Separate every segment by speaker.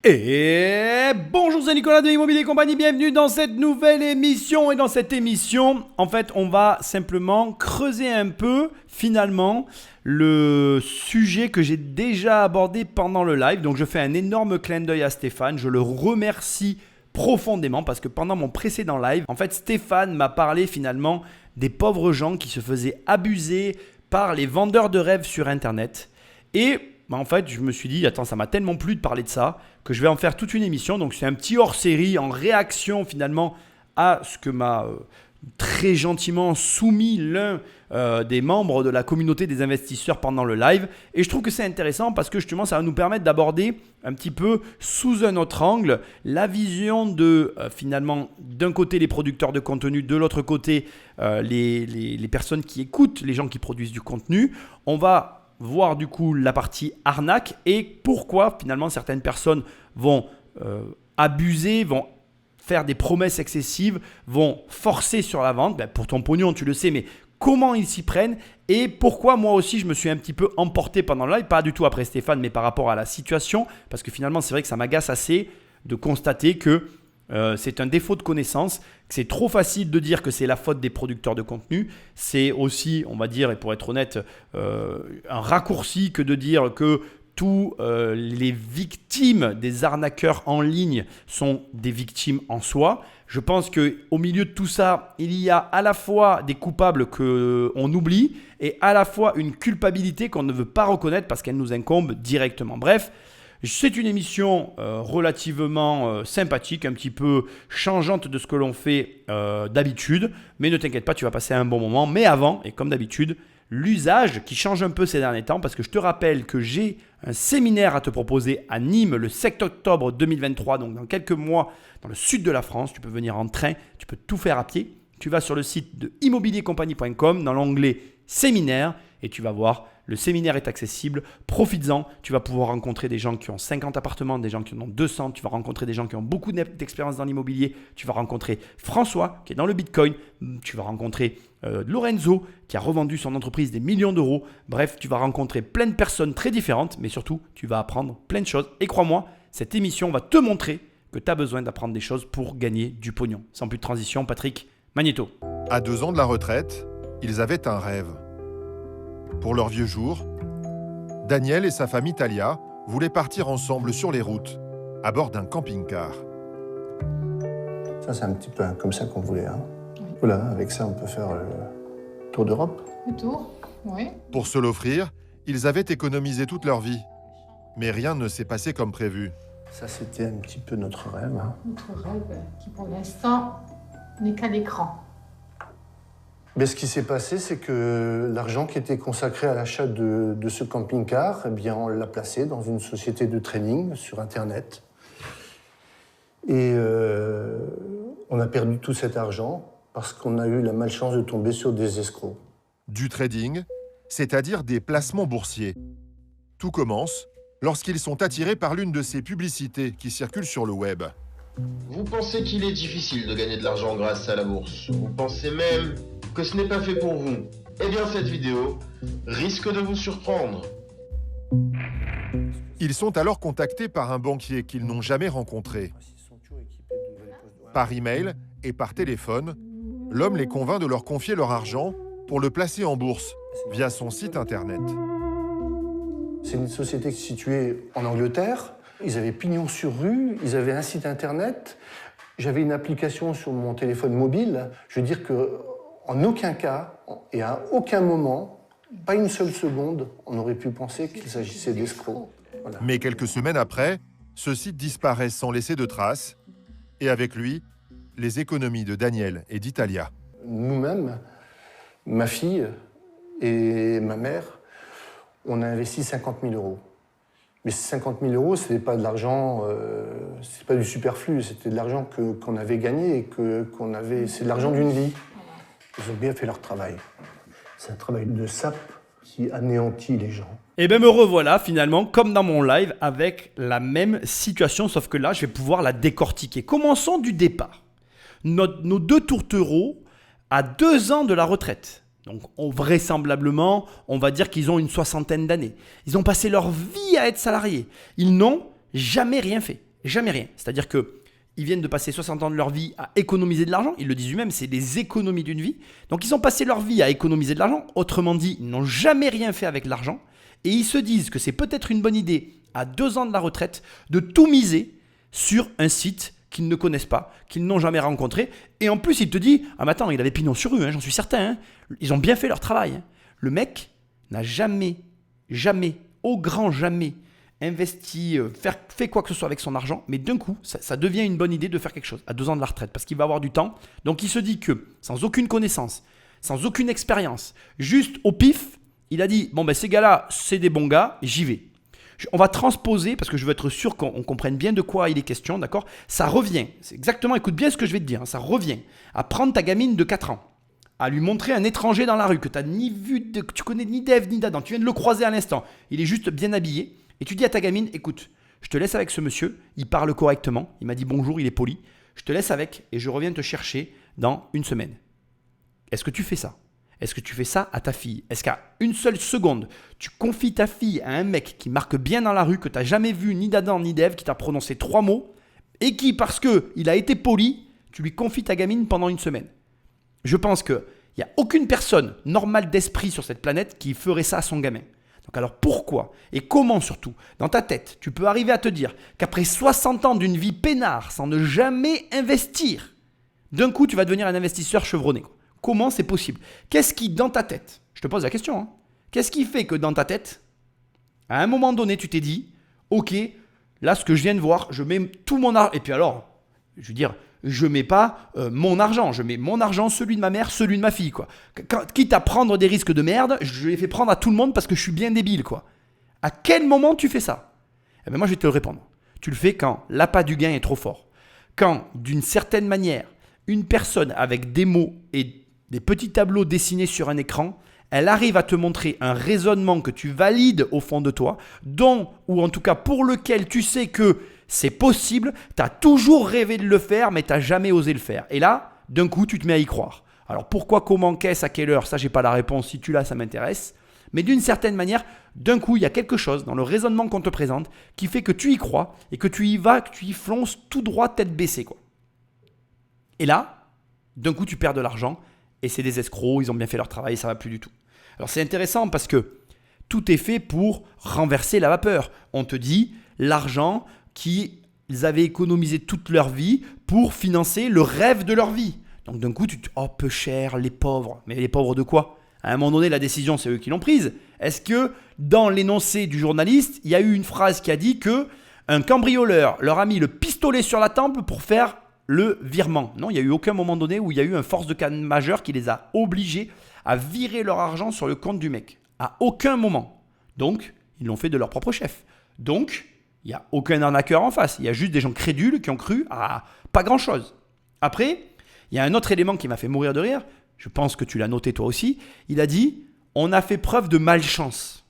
Speaker 1: Et bonjour, c'est Nicolas de Immobilier Compagnie, bienvenue dans cette nouvelle émission. Et dans cette émission, en fait, on va simplement creuser un peu, finalement, le sujet que j'ai déjà abordé pendant le live. Donc, je fais un énorme clin d'œil à Stéphane, je le remercie profondément parce que pendant mon précédent live, en fait, Stéphane m'a parlé finalement des pauvres gens qui se faisaient abuser par les vendeurs de rêves sur Internet. Et en fait, je me suis dit, attends, ça m'a tellement plu de parler de ça que je vais en faire toute une émission. Donc, c'est un petit hors-série en réaction finalement à ce que m'a très gentiment soumis l'un des membres de la communauté des investisseurs pendant le live. Et je trouve que c'est intéressant parce que justement, ça va nous permettre d'aborder un petit peu sous un autre angle la vision de finalement d'un côté les producteurs de contenu, de l'autre côté les personnes qui écoutent, les gens qui produisent du contenu. On va voir du coup la partie arnaque et pourquoi finalement certaines personnes vont abuser, vont faire des promesses excessives, vont forcer sur la vente. Pour ton pognon, tu le sais, mais comment ils s'y prennent et pourquoi moi aussi je me suis un petit peu emporté pendant le live, pas du tout après Stéphane, mais par rapport à la situation, parce que finalement c'est vrai que ça m'agace assez de constater que c'est un défaut de connaissance, que c'est trop facile de dire que c'est la faute des producteurs de contenu. C'est aussi, on va dire, et pour être honnête, un raccourci que de dire que tous les victimes des arnaqueurs en ligne sont des victimes en soi. Je pense qu'au milieu de tout ça, il y a à la fois des coupables qu'on oublie et à la fois une culpabilité qu'on ne veut pas reconnaître parce qu'elle nous incombe directement. Bref, c'est une émission relativement sympathique, un petit peu changeante de ce que l'on fait d'habitude. Mais ne t'inquiète pas, tu vas passer un bon moment. Mais avant, et comme d'habitude, l'usage qui change un peu ces derniers temps parce que je te rappelle que j'ai un séminaire à te proposer à Nîmes le 7 octobre 2023, donc dans quelques mois dans le sud de la France. Tu peux venir en train, tu peux tout faire à pied. Tu vas sur le site de immobiliercompagnie.com dans l'onglet séminaire et tu vas voir. Le séminaire est accessible, profites-en, tu vas pouvoir rencontrer des gens qui ont 50 appartements, des gens qui en ont 200, tu vas rencontrer des gens qui ont beaucoup d'expérience dans l'immobilier, tu vas rencontrer François qui est dans le Bitcoin, tu vas rencontrer Lorenzo qui a revendu son entreprise des millions d'euros, bref, tu vas rencontrer plein de personnes très différentes, mais surtout, tu vas apprendre plein de choses. Et crois-moi, cette émission va te montrer que tu as besoin d'apprendre des choses pour gagner du pognon. Sans plus de transition, Patrick Magnéto.
Speaker 2: À 2 ans de la retraite, ils avaient un rêve. Pour leurs vieux jours, Daniel et sa famille Talia voulaient partir ensemble sur les routes, à bord d'un camping-car.
Speaker 3: Ça, c'est un petit peu comme ça qu'on voulait. Hein. Oui. Voilà, avec ça, on peut faire le tour d'Europe.
Speaker 4: Le tour, oui.
Speaker 2: Pour se l'offrir, ils avaient économisé toute leur vie. Mais rien ne s'est passé comme prévu.
Speaker 3: Ça, c'était un petit peu notre rêve. Hein.
Speaker 4: Notre rêve qui, pour l'instant, n'est qu'à l'écran.
Speaker 3: Mais ce qui s'est passé, c'est que l'argent qui était consacré à l'achat de ce camping-car, eh bien, on l'a placé dans une société de trading sur Internet. Et on a perdu tout cet argent parce qu'on a eu la malchance de tomber sur des escrocs.
Speaker 2: Du trading, c'est-à-dire des placements boursiers. Tout commence lorsqu'ils sont attirés par l'une de ces publicités qui circulent sur le web.
Speaker 5: Vous pensez qu'il est difficile de gagner de l'argent grâce à la bourse. Vous pensez même que ce n'est pas fait pour vous. Eh bien, cette vidéo risque de vous surprendre.
Speaker 2: Ils sont alors contactés par un banquier qu'ils n'ont jamais rencontré. Par email et par téléphone, l'homme les convainc de leur confier leur argent pour le placer en bourse via son site internet.
Speaker 3: C'est une société située en Angleterre. Ils avaient pignon sur rue, ils avaient un site internet. J'avais une application sur mon téléphone mobile. Je veux dire qu'en aucun cas et à aucun moment, pas une seule seconde, on aurait pu penser qu'il s'agissait d'escrocs. Voilà.
Speaker 2: Mais quelques semaines après, ce site disparaît sans laisser de traces. Et avec lui, les économies de Daniel et d'Italia.
Speaker 3: Nous-mêmes, ma fille et ma mère, on a investi 50 000 euros. Mais ces 50 000 euros, ce n'est pas de l'argent, c'est pas du superflu, c'était de l'argent qu'on avait gagné et c'est de l'argent d'une vie. Ils ont bien fait leur travail. C'est un travail de sape qui anéantit les gens.
Speaker 1: Et bien me revoilà finalement comme dans mon live avec la même situation, sauf que là je vais pouvoir la décortiquer. Commençons du départ. Nos deux tourtereaux à 2 ans de la retraite. Donc vraisemblablement, on va dire qu'ils ont une 60aine d'années. Ils ont passé leur vie à être salariés. Ils n'ont jamais rien fait. Jamais rien. C'est-à-dire qu'ils viennent de passer 60 ans de leur vie à économiser de l'argent. Ils le disent eux-mêmes, c'est des économies d'une vie. Donc ils ont passé leur vie à économiser de l'argent. Autrement dit, ils n'ont jamais rien fait avec l'argent. Et ils se disent que c'est peut-être une bonne idée, à 2 ans de la retraite, de tout miser sur un site qu'ils ne connaissent pas, qu'ils n'ont jamais rencontré. Et en plus, il te dit, ah mais attends, il avait pignon sur rue, hein, j'en suis certain. Hein. Ils ont bien fait leur travail. Hein. Le mec n'a jamais, au grand jamais, investi, fait quoi que ce soit avec son argent, mais d'un coup, ça devient une bonne idée de faire quelque chose à 2 ans de la retraite, parce qu'il va avoir du temps. Donc il se dit que, sans aucune connaissance, sans aucune expérience, juste au pif, il a dit, bon ben ces gars-là, c'est des bons gars, j'y vais. On va transposer, parce que je veux être sûr qu'on comprenne bien de quoi il est question, d'accord? Ça revient, c'est exactement, écoute bien ce que je vais te dire, hein, ça revient à prendre ta gamine de 4 ans, à lui montrer un étranger dans la rue que tu n'as ni vu, que tu connais ni d'Ève ni d'Adam, tu viens de le croiser à l'instant, il est juste bien habillé, et tu dis à ta gamine, écoute, je te laisse avec ce monsieur, il parle correctement, il m'a dit bonjour, il est poli, je te laisse avec et je reviens te chercher dans 1 semaine. Est-ce que tu fais ça? Est-ce que tu fais ça à ta fille? Est-ce qu'à une seule seconde, tu confies ta fille à un mec qui marque bien dans la rue, que tu n'as jamais vu ni d'Adam ni d'Ève, qui t'a prononcé 3 mots, et qui, parce qu'il a été poli, tu lui confies ta gamine pendant 1 semaine? Je pense qu'il n'y a aucune personne normale d'esprit sur cette planète qui ferait ça à son gamin. Donc alors pourquoi et comment surtout, dans ta tête, tu peux arriver à te dire qu'après 60 ans d'une vie peinard, sans ne jamais investir, d'un coup tu vas devenir un investisseur chevronné, quoi. Comment c'est possible? Qu'est-ce qui, dans ta tête, je te pose la question, hein, qu'est-ce qui fait que dans ta tête, à un moment donné, tu t'es dit, ok, là ce que je viens de voir, je mets tout mon argent, et puis alors, je veux dire, je mets pas mon argent, je mets mon argent, celui de ma mère, celui de ma fille, quoi. Quitte à prendre des risques de merde, je les fais prendre à tout le monde parce que je suis bien débile, quoi. À quel moment tu fais ça? Eh bien moi je vais te le répondre. Tu le fais quand l'appât du gain est trop fort. Quand, d'une certaine manière, une personne avec des mots et des petits tableaux dessinés sur un écran, elle arrive à te montrer un raisonnement que tu valides au fond de toi, dont, ou en tout cas pour lequel tu sais que c'est possible, tu as toujours rêvé de le faire, mais tu n'as jamais osé le faire. Et là, d'un coup, tu te mets à y croire. Alors pourquoi, comment, qu'est-ce, à quelle heure, ça, j'ai pas la réponse. Si tu l'as, ça m'intéresse. Mais d'une certaine manière, d'un coup, il y a quelque chose dans le raisonnement qu'on te présente qui fait que tu y crois et que tu y vas, que tu y flonces tout droit, tête baissée, quoi. Et là, d'un coup, tu perds de l'argent et c'est des escrocs, ils ont bien fait leur travail, ça ne va plus du tout. Alors c'est intéressant parce que tout est fait pour renverser la vapeur. On te dit l'argent qu'ils avaient économisé toute leur vie pour financer le rêve de leur vie. Donc d'un coup, tu te dis, oh peu cher, les pauvres. Mais les pauvres de quoi? À un moment donné, la décision, c'est eux qui l'ont prise. Est-ce que dans l'énoncé du journaliste, il y a eu une phrase qui a dit que un cambrioleur leur a mis le pistolet sur la tempe pour faire le virement? Non, il n'y a eu aucun moment donné où il y a eu un force de canne majeur qui les a obligés à virer leur argent sur le compte du mec. À aucun moment. Donc, ils l'ont fait de leur propre chef. Donc, il n'y a aucun arnaqueur en face. Il y a juste des gens crédules qui ont cru à pas grand-chose. Après, il y a un autre élément qui m'a fait mourir de rire. Je pense que tu l'as noté toi aussi. Il a dit, on a fait preuve de malchance.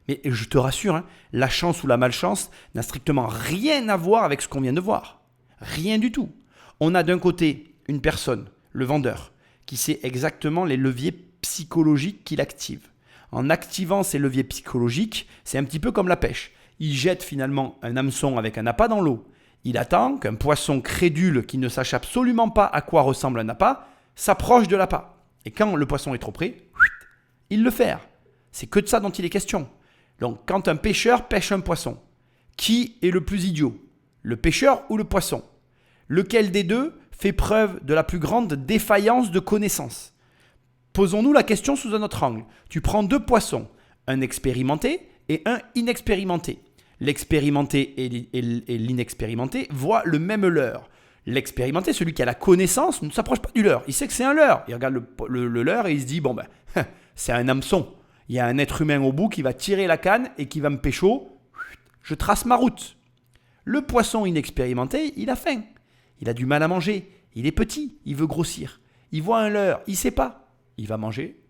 Speaker 1: Mais je te rassure, hein, la chance ou la malchance n'a strictement rien à voir avec ce qu'on vient de voir. Rien du tout. On a d'un côté une personne, le vendeur, qui sait exactement les leviers psychologiques qu'il active. En activant ces leviers psychologiques, c'est un petit peu comme la pêche. Il jette finalement un hameçon avec un appât dans l'eau. Il attend qu'un poisson crédule qui ne sache absolument pas à quoi ressemble un appât s'approche de l'appât. Et quand le poisson est trop près, il le fait. C'est que de ça dont il est question. Donc quand un pêcheur pêche un poisson, qui est le plus idiot? Le pêcheur ou le poisson? Lequel des deux fait preuve de la plus grande défaillance de connaissance? Posons-nous la question sous un autre angle. Tu prends 2 poissons, un expérimenté et un inexpérimenté. L'expérimenté et l'inexpérimenté voient le même leurre. L'expérimenté, celui qui a la connaissance, ne s'approche pas du leurre. Il sait que c'est un leurre. Il regarde le leurre et il se dit, bon ben, c'est un hameçon. Il y a un être humain au bout qui va tirer la canne et qui va me pécho. Je trace ma route. Le poisson inexpérimenté, il a faim. Il a du mal à manger. Il est petit. Il veut grossir. Il voit un leurre. Il ne sait pas. Il va manger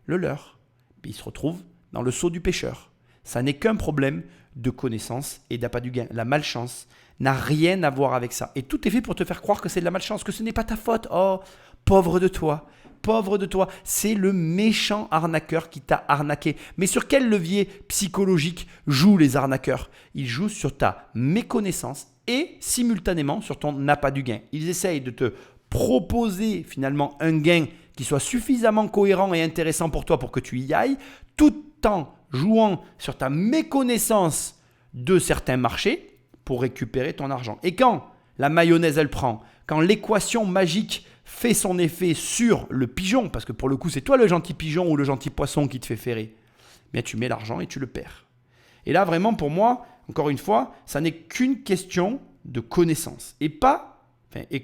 Speaker 1: le leurre. Puis il se retrouve dans le seau du pêcheur. Ça n'est qu'un problème de connaissance et d'appât du gain. La malchance n'a rien à voir avec ça. Et tout est fait pour te faire croire que c'est de la malchance, que ce n'est pas ta faute. Oh, pauvre de toi. Pauvre de toi. C'est le méchant arnaqueur qui t'a arnaqué. Mais sur quel levier psychologique jouent les arnaqueurs? Ils jouent sur ta méconnaissance et simultanément sur ton appât du gain. Ils essayent de te proposer finalement un gain qui soit suffisamment cohérent et intéressant pour toi pour que tu y ailles, tout en jouant sur ta méconnaissance de certains marchés pour récupérer ton argent. Et quand la mayonnaise elle prend, quand l'équation magique fait son effet sur le pigeon, parce que pour le coup c'est toi le gentil pigeon ou le gentil poisson qui te fait ferrer, bien tu mets l'argent et tu le perds. Et là vraiment pour moi, encore une fois, ça n'est qu'une question de connaissance et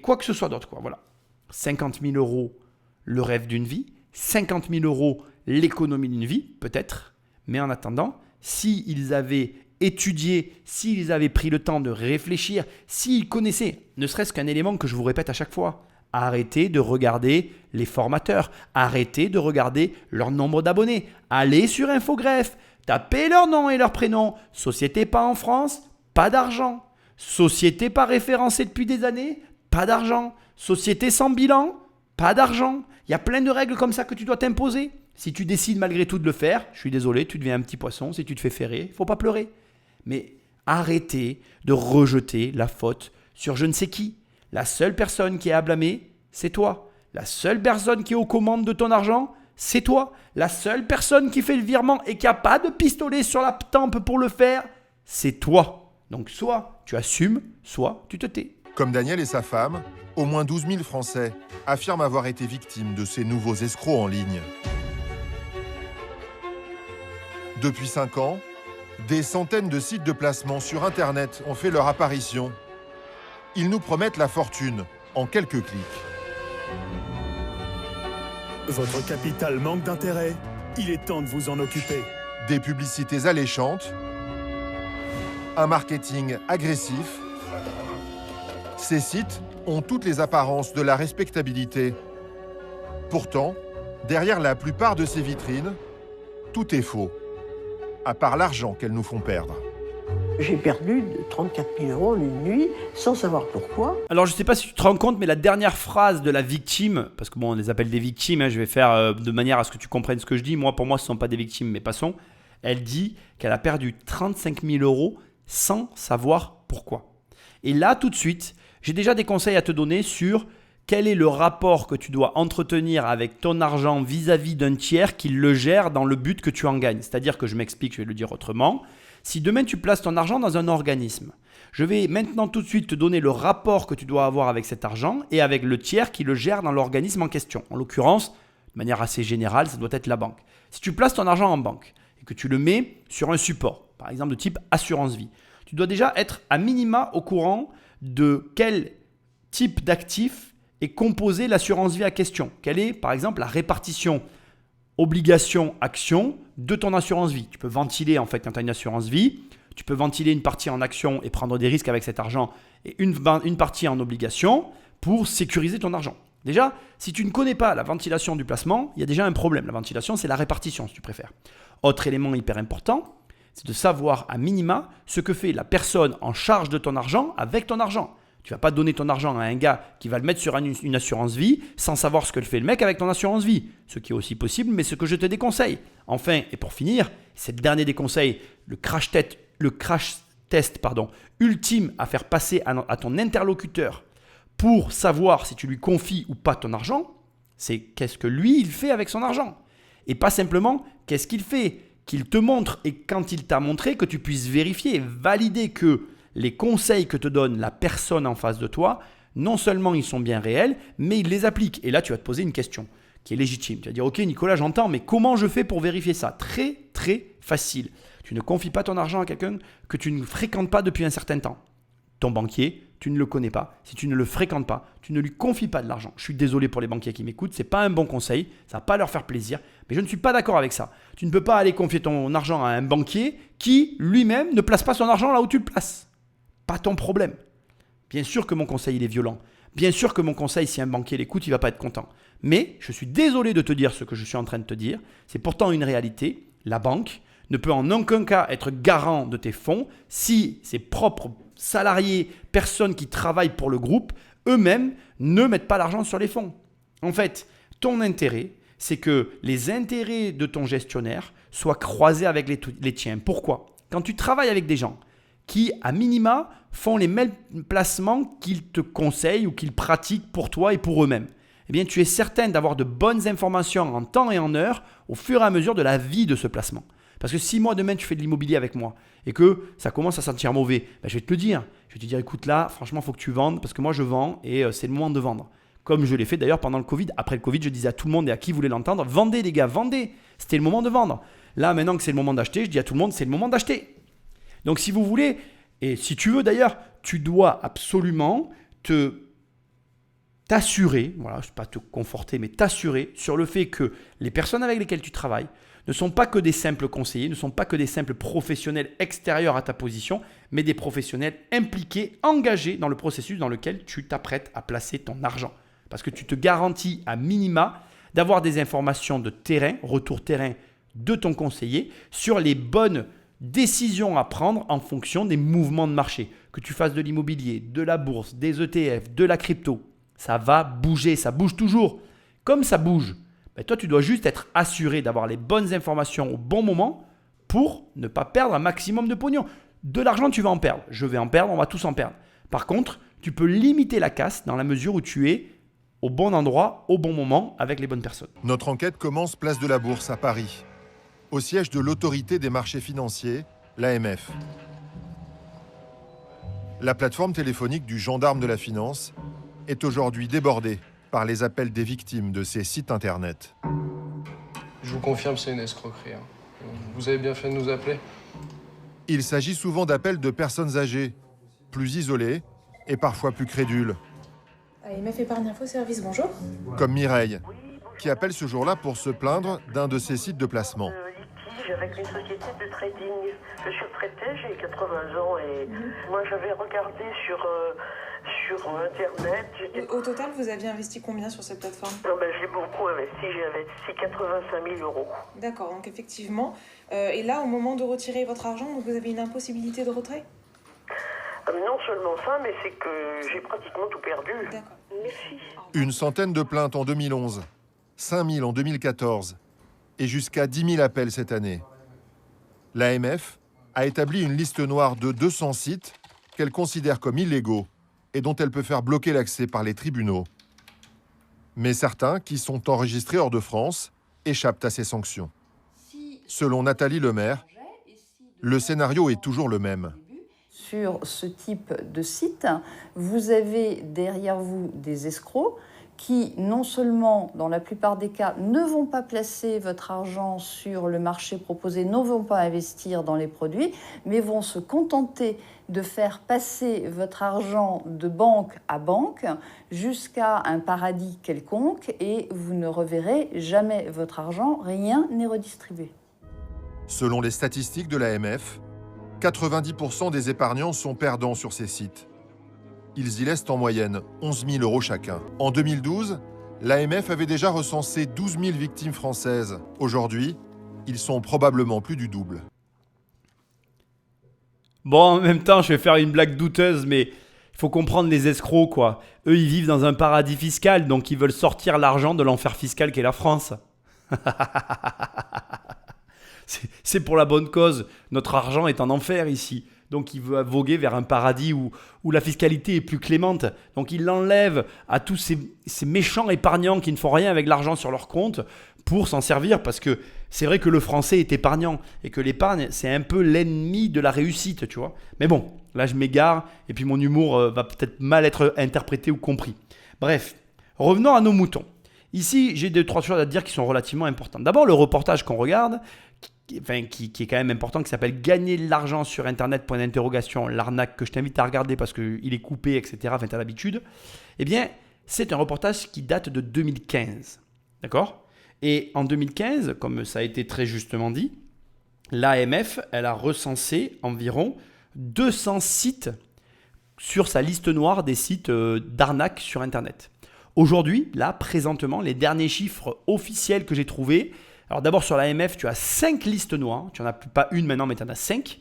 Speaker 1: quoi que ce soit d'autre. Voilà. 50 000 euros, le rêve d'une vie, 50 000 euros, l'économie d'une vie, peut-être, mais en attendant, s'ils avaient étudié, s'ils avaient pris le temps de réfléchir, s'ils connaissaient, ne serait-ce qu'un élément que je vous répète à chaque fois, arrêtez de regarder les formateurs, arrêtez de regarder leur nombre d'abonnés, allez sur Infogreffe, tapez leur nom et leur prénom, société pas en France, pas d'argent, société pas référencée depuis des années, pas d'argent, société sans bilan, pas d'argent. Il y a plein de règles comme ça que tu dois t'imposer. Si tu décides malgré tout de le faire, je suis désolé, tu deviens un petit poisson. Si tu te fais ferrer, il ne faut pas pleurer. Mais arrêtez de rejeter la faute sur je ne sais qui. La seule personne qui est à blâmer, c'est toi. La seule personne qui est aux commandes de ton argent, c'est toi. La seule personne qui fait le virement et qui n'a pas de pistolet sur la tempe pour le faire, c'est toi. Donc soit tu assumes, soit tu te tais.
Speaker 2: Comme Daniel et sa femme, au moins 12 000 Français affirment avoir été victimes de ces nouveaux escrocs en ligne. Depuis 5 ans, des centaines de sites de placement sur Internet ont fait leur apparition. Ils nous promettent la fortune en quelques clics.
Speaker 6: Votre capital manque d'intérêt. Il est temps de vous en occuper.
Speaker 2: Des publicités alléchantes, un marketing agressif. Ces sites ont toutes les apparences de la respectabilité. Pourtant, derrière la plupart de ces vitrines, tout est faux, à part l'argent qu'elles nous font perdre.
Speaker 7: J'ai perdu 34 000 euros en une nuit, sans savoir pourquoi.
Speaker 1: Alors, je ne sais pas si tu te rends compte, mais la dernière phrase de la victime, parce que bon, on les appelle des victimes, je vais faire de manière à ce que tu comprennes ce que je dis. Moi, pour moi, ce ne sont pas des victimes, mais passons. Elle dit qu'elle a perdu 35 000 euros sans savoir pourquoi. Et là, tout de suite, j'ai déjà des conseils à te donner sur quel est le rapport que tu dois entretenir avec ton argent vis-à-vis d'un tiers qui le gère dans le but que tu en gagnes. C'est-à-dire que je m'explique, je vais le dire autrement. Si demain tu places ton argent dans un organisme, je vais maintenant tout de suite te donner le rapport que tu dois avoir avec cet argent et avec le tiers qui le gère dans l'organisme en question. En l'occurrence, de manière assez générale, ça doit être la banque. Si tu places ton argent en banque et que tu le mets sur un support, par exemple de type assurance vie, tu dois déjà être à minima au courant de quel type d'actif est composé l'assurance vie à question. Quelle est par exemple la répartition obligation-action de ton assurance vie. Tu peux ventiler en fait quand tu as une assurance vie, tu peux ventiler une partie en action et prendre des risques avec cet argent et une partie en obligation pour sécuriser ton argent. Déjà, si tu ne connais pas la ventilation du placement, il y a déjà un problème. La ventilation, c'est la répartition si tu préfères. Autre élément hyper important, c'est de savoir à minima ce que fait la personne en charge de ton argent avec ton argent. Tu ne vas pas donner ton argent à un gars qui va le mettre sur une assurance vie sans savoir ce que fait le mec avec ton assurance vie. Ce qui est aussi possible, mais ce que je te déconseille. Enfin, et pour finir, c'est le dernier des conseils, le crash test ultime à faire passer à ton interlocuteur pour savoir si tu lui confies ou pas ton argent, c'est qu'est-ce que lui, il fait avec son argent. Et pas simplement qu'est-ce qu'il fait, qu'il te montre et quand il t'a montré que tu puisses vérifier, valider que les conseils que te donne la personne en face de toi, non seulement ils sont bien réels, mais il les applique. Et là, tu vas te poser une question qui est légitime. Tu vas dire, ok Nicolas, j'entends, mais comment je fais pour vérifier ça? Très, très facile. Tu ne confies pas ton argent à quelqu'un que tu ne fréquentes pas depuis un certain temps. Ton banquier, tu ne le connais pas. Si tu ne le fréquentes pas, tu ne lui confies pas de l'argent. Je suis désolé pour les banquiers qui m'écoutent, ce n'est pas un bon conseil, ça ne va pas leur faire plaisir, mais je ne suis pas d'accord avec ça. Tu ne peux pas aller confier ton argent à un banquier qui, lui-même, ne place pas son argent là où tu le places. Pas ton problème. Bien sûr que mon conseil il est violent. Bien sûr que mon conseil, si un banquier l'écoute, il ne va pas être content. Mais je suis désolé de te dire ce que je suis en train de te dire. C'est pourtant une réalité. La banque ne peut en aucun cas être garant de tes fonds si ses propres salariés, personnes qui travaillent pour le groupe, eux-mêmes ne mettent pas l'argent sur les fonds. En fait, ton intérêt, c'est que les intérêts de ton gestionnaire soient croisés avec les tiens. Pourquoi ? Quand tu travailles avec des gens qui, à minima, font les mêmes placements qu'ils te conseillent ou qu'ils pratiquent pour toi et pour eux-mêmes. Eh bien, tu es certain d'avoir de bonnes informations en temps et en heure au fur et à mesure de la vie de ce placement. Parce que si moi, demain, tu fais de l'immobilier avec moi et que ça commence à sentir mauvais, je vais te le dire. Je vais te dire, écoute là, franchement, il faut que tu vendes parce que moi, je vends et c'est le moment de vendre. Comme je l'ai fait d'ailleurs pendant le Covid. Après le Covid, je disais à tout le monde et à qui voulait l'entendre, vendez les gars, vendez. C'était le moment de vendre. Là, maintenant que c'est le moment d'acheter, je dis à tout le monde, c'est le moment d'acheter. Donc, si vous voulez, et si tu veux d'ailleurs, tu dois absolument t'assurer, voilà, je ne vais pas te conforter, mais t'assurer sur le fait que les personnes avec lesquelles tu travailles ne sont pas que des simples conseillers, ne sont pas que des simples professionnels extérieurs à ta position, mais des professionnels impliqués, engagés dans le processus dans lequel tu t'apprêtes à placer ton argent. Parce que tu te garantis à minima d'avoir des informations de terrain, retour terrain de ton conseiller sur les bonnes décisions à prendre en fonction des mouvements de marché. Que tu fasses de l'immobilier, de la bourse, des ETF, de la crypto, ça va bouger, ça bouge toujours. Comme ça bouge, toi tu dois juste être assuré d'avoir les bonnes informations au bon moment pour ne pas perdre un maximum de pognon. De l'argent, tu vas en perdre. Je vais en perdre, on va tous en perdre. Par contre, tu peux limiter la casse dans la mesure où tu es au bon endroit, au bon moment, avec les bonnes personnes.
Speaker 2: Notre enquête commence place de la Bourse à Paris, au siège de l'autorité des marchés financiers, l'AMF. La plateforme téléphonique du gendarme de la finance est aujourd'hui débordée par les appels des victimes de ces sites internet.
Speaker 8: Je vous confirme, c'est une escroquerie. Vous avez bien fait de nous appeler.
Speaker 2: Il s'agit souvent d'appels de personnes âgées, plus isolées et parfois plus crédules.
Speaker 9: AMF Épargne Info Service, bonjour.
Speaker 2: Comme Mireille, qui appelle ce jour-là pour se plaindre d'un de ces sites de placement.
Speaker 10: Litige avec une société de trading. Je suis retraitée, j'ai 80 ans et moi j'avais regardé sur Internet.
Speaker 9: Au total, vous aviez investi combien sur cette plateforme?
Speaker 10: J'ai beaucoup investi, j'ai investi 85 000 euros.
Speaker 9: D'accord, donc effectivement. Et là, au moment de retirer votre argent, donc vous avez une impossibilité de retrait?
Speaker 10: Non seulement ça, mais c'est que j'ai pratiquement tout perdu.
Speaker 9: D'accord.
Speaker 10: Merci.
Speaker 2: Une centaine de plaintes en 2011, 5 000 en 2014 et jusqu'à 10 000 appels cette année. L'AMF a établi une liste noire de 200 sites qu'elle considère comme illégaux et dont elle peut faire bloquer l'accès par les tribunaux. Mais certains, qui sont enregistrés hors de France, échappent à ces sanctions. Selon Nathalie Lemaire, le scénario est toujours le même.
Speaker 11: Sur ce type de site, vous avez derrière vous des escrocs qui, non seulement, dans la plupart des cas, ne vont pas placer votre argent sur le marché proposé, ne vont pas investir dans les produits, mais vont se contenter de faire passer votre argent de banque à banque jusqu'à un paradis quelconque et vous ne reverrez jamais votre argent, rien n'est redistribué.
Speaker 2: Selon les statistiques de l'AMF, 90% des épargnants sont perdants sur ces sites. Ils y laissent en moyenne 11 000 euros chacun. En 2012, l'AMF avait déjà recensé 12 000 victimes françaises. Aujourd'hui, ils sont probablement plus du double.
Speaker 1: Bon, en même temps, je vais faire une blague douteuse, mais il faut comprendre les escrocs, quoi. Eux, ils vivent dans un paradis fiscal, donc ils veulent sortir l'argent de l'enfer fiscal qu'est la France. C'est pour la bonne cause. Notre argent est en enfer ici. Donc il veut voguer vers un paradis où la fiscalité est plus clémente. Donc il l'enlève à tous ces méchants épargnants qui ne font rien avec l'argent sur leur compte pour s'en servir. Parce que c'est vrai que le français est épargnant et que l'épargne, c'est un peu l'ennemi de la réussite, tu vois. Mais bon, là je m'égare et puis mon humour va peut-être mal être interprété ou compris. Bref, revenons à nos moutons. Ici, j'ai 2-3 choses à dire qui sont relativement importantes. D'abord, le reportage qu'on regarde, qui est quand même important, qui s'appelle « Gagner de l'argent sur Internet, point d'interrogation, l'arnaque » que je t'invite à regarder parce qu'il est coupé, etc. Enfin, t'as l'habitude. Eh bien, c'est un reportage qui date de 2015. D'accord ? Et en 2015, comme ça a été très justement dit, l'AMF, elle a recensé environ 200 sites sur sa liste noire des sites d'arnaque sur Internet. Aujourd'hui, là, présentement, les derniers chiffres officiels que j'ai trouvés. Alors d'abord sur l'AMF, tu as 5 listes noires. Tu n'en as pas une maintenant, mais tu en as 5.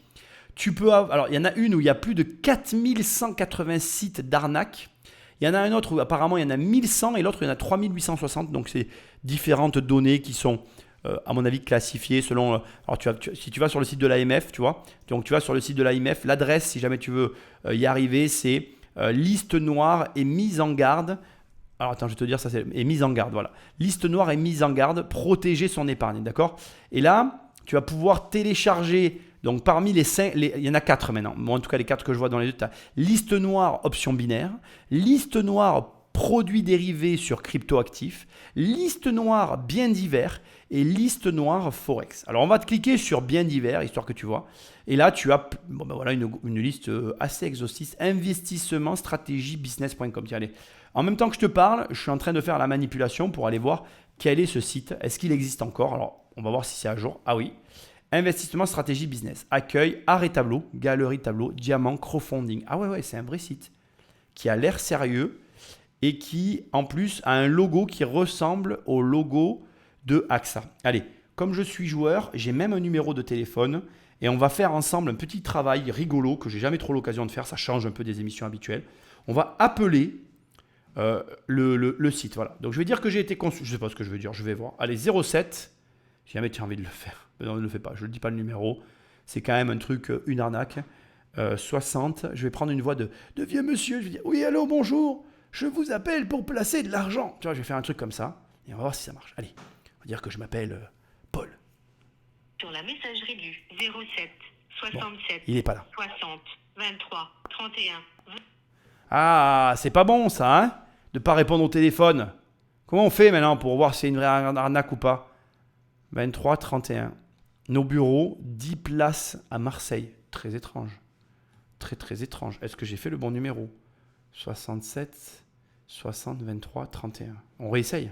Speaker 1: Alors il y en a une où il y a plus de 4180 sites d'arnaque. Il y en a un autre où apparemment il y en a 1100 et l'autre il y en a 3860. Donc c'est différentes données qui sont à mon avis, classifiés selon... alors, si tu vas sur le site de l'AMF, tu vois, donc tu vas sur le site de l'AMF, l'adresse, si jamais tu veux y arriver, c'est liste noire et mise en garde. Alors attends, je vais te dire ça, c'est mise en garde, voilà. Liste noire et mise en garde, protéger son épargne, d'accord? Et là, tu vas pouvoir télécharger, donc parmi les 5, il y en a 4 maintenant, moi en tout cas les 4 que je vois dans les deux, tu as liste noire option binaire, liste noire produits dérivés sur cryptoactifs, liste noire biens divers et liste noire forex. Alors on va te cliquer sur biens divers, histoire que tu vois. Et là tu as voilà, une liste assez exhaustive, investissement stratégie business.com. Tiens, allez. En même temps que je te parle, je suis en train de faire la manipulation pour aller voir quel est ce site. Est-ce qu'il existe encore? Alors on va voir si c'est à jour. Ah oui. Investissement stratégie business. Accueil, art et tableau, galerie tableau, diamant, crowdfunding. Ah ouais, c'est un vrai site qui a l'air sérieux. Et qui, en plus, a un logo qui ressemble au logo de AXA. Allez, comme je suis joueur, j'ai même un numéro de téléphone et on va faire ensemble un petit travail rigolo que j'ai jamais trop l'occasion de faire. Ça change un peu des émissions habituelles. On va appeler le site. Voilà. Donc, je vais dire que j'ai été consulté. Je ne sais pas ce que je veux dire. Je vais voir. Allez, 07. Si jamais tu as envie de le faire. Non, ne le fais pas. Je ne dis pas le numéro. C'est quand même un truc, une arnaque. 60. Je vais prendre une voix de vieux monsieur. Je vais dire, oui, allô, bonjour. Je vous appelle pour placer de l'argent. Tu vois, je vais faire un truc comme ça et on va voir si ça marche. Allez, on va dire que je m'appelle Paul.
Speaker 12: Sur la messagerie du 07 67
Speaker 1: bon, il n'est pas là.
Speaker 12: 60 23 31.
Speaker 1: Ah, c'est pas bon ça, hein, de pas répondre au téléphone. Comment on fait maintenant pour voir si c'est une vraie arnaque ou pas? 23 31. Nos bureaux, 10 places à Marseille. Très étrange. Très très étrange. Est-ce que j'ai fait le bon numéro? 67 60 23 31. On réessaye.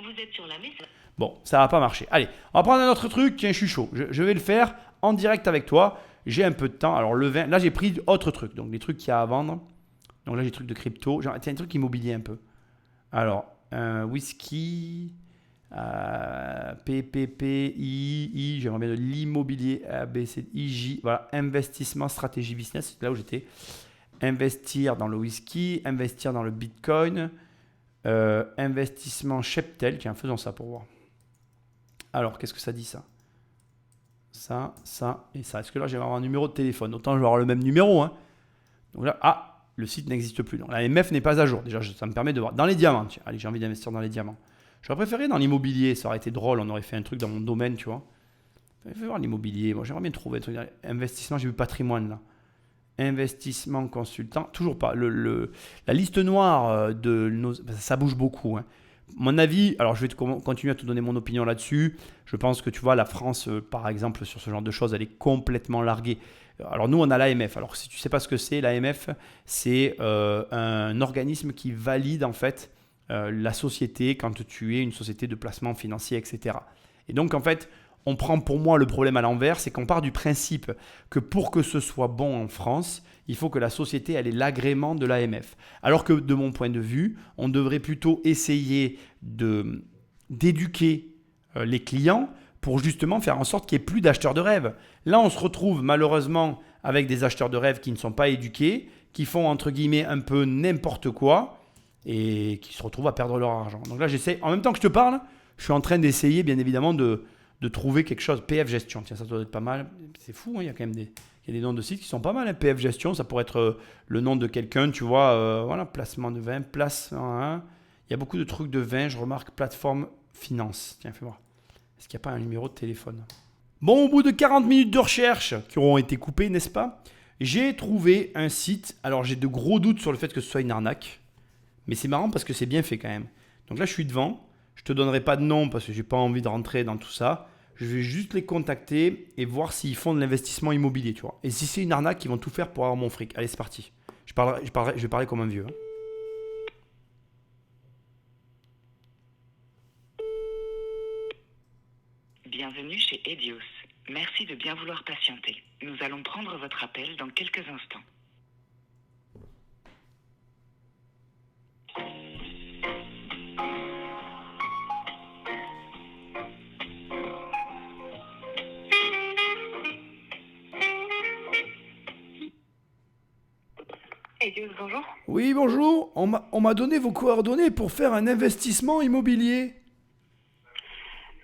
Speaker 12: Vous êtes sur la messagerie.
Speaker 1: Bon, ça va pas marcher. Allez, on va prendre un autre truc. Tiens, je suis chaud. Je vais le faire en direct avec toi. J'ai un peu de temps. Alors, le vin, là, j'ai pris autre truc. Donc, les trucs qu'il y a à vendre. Donc, là, j'ai des trucs de crypto. Tiens, un truc immobilier un peu. Alors, whisky, PPPI, j'aimerais bien de l'immobilier, ABC, IJ. Voilà, investissement, stratégie business. C'est là où j'étais. Investir dans le whisky, investir dans le bitcoin, investissement Cheptel. Tiens, faisons ça pour voir. Alors, qu'est-ce que ça dit ça? Ça et ça. Est-ce que là, j'ai avoir un numéro de téléphone? Autant je vais avoir le même numéro. Hein. Donc là, le site n'existe plus. Donc, la MF n'est pas à jour. Déjà, ça me permet de voir. Dans les diamants, tiens. Allez, j'ai envie d'investir dans les diamants. J'aurais préféré dans l'immobilier. Ça aurait été drôle. On aurait fait un truc dans mon domaine, tu vois. Je vais voir l'immobilier. Moi, j'aimerais bien trouver un truc. Investissement, j'ai vu patrimoine là. Investissement consultant, toujours pas. La liste noire de nos... Ça bouge beaucoup. Hein. Mon avis, alors je vais continuer à te donner mon opinion là-dessus. Je pense que tu vois, la France, par exemple, sur ce genre de choses, elle est complètement larguée. Alors nous, on a l'AMF. Alors si tu ne sais pas ce que c'est, l'AMF, c'est un organisme qui valide en fait la société quand tu es une société de placement financier, etc. Et donc en fait, on prend pour moi le problème à l'envers, c'est qu'on part du principe que pour que ce soit bon en France, il faut que la société elle ait l'agrément de l'AMF. Alors que de mon point de vue, on devrait plutôt essayer d'éduquer les clients pour justement faire en sorte qu'il n'y ait plus d'acheteurs de rêve. Là, on se retrouve malheureusement avec des acheteurs de rêve qui ne sont pas éduqués, qui font entre guillemets un peu n'importe quoi et qui se retrouvent à perdre leur argent. Donc là, j'essaie, en même temps que je te parle, je suis en train d'essayer bien évidemment de trouver quelque chose. PF Gestion, tiens, ça doit être pas mal. C'est fou, hein, il y a quand même des noms de sites qui sont pas mal. Hein. PF Gestion, ça pourrait être le nom de quelqu'un, tu vois. Voilà, placement de vin, place en 1. Il y a beaucoup de trucs de vin, je remarque. Plateforme finance. Tiens, fais voir. Est-ce qu'il n'y a pas un numéro de téléphone? Bon, au bout de 40 minutes de recherche qui auront été coupées, n'est-ce pas? J'ai trouvé un site. Alors, j'ai de gros doutes sur le fait que ce soit une arnaque. Mais c'est marrant parce que c'est bien fait quand même. Donc là, je suis devant. Je ne te donnerai pas de nom parce que je n'ai pas envie de rentrer dans tout ça. Je vais juste les contacter et voir s'ils font de l'investissement immobilier, tu vois. Et si c'est une arnaque, ils vont tout faire pour avoir mon fric. Allez, c'est parti. Je vais parler comme un vieux. Hein.
Speaker 13: Bienvenue chez Edios. Merci de bien vouloir patienter. Nous allons prendre votre appel dans quelques instants.
Speaker 12: Edios, bonjour.
Speaker 1: Oui, bonjour. On m'a donné vos coordonnées pour faire un investissement immobilier.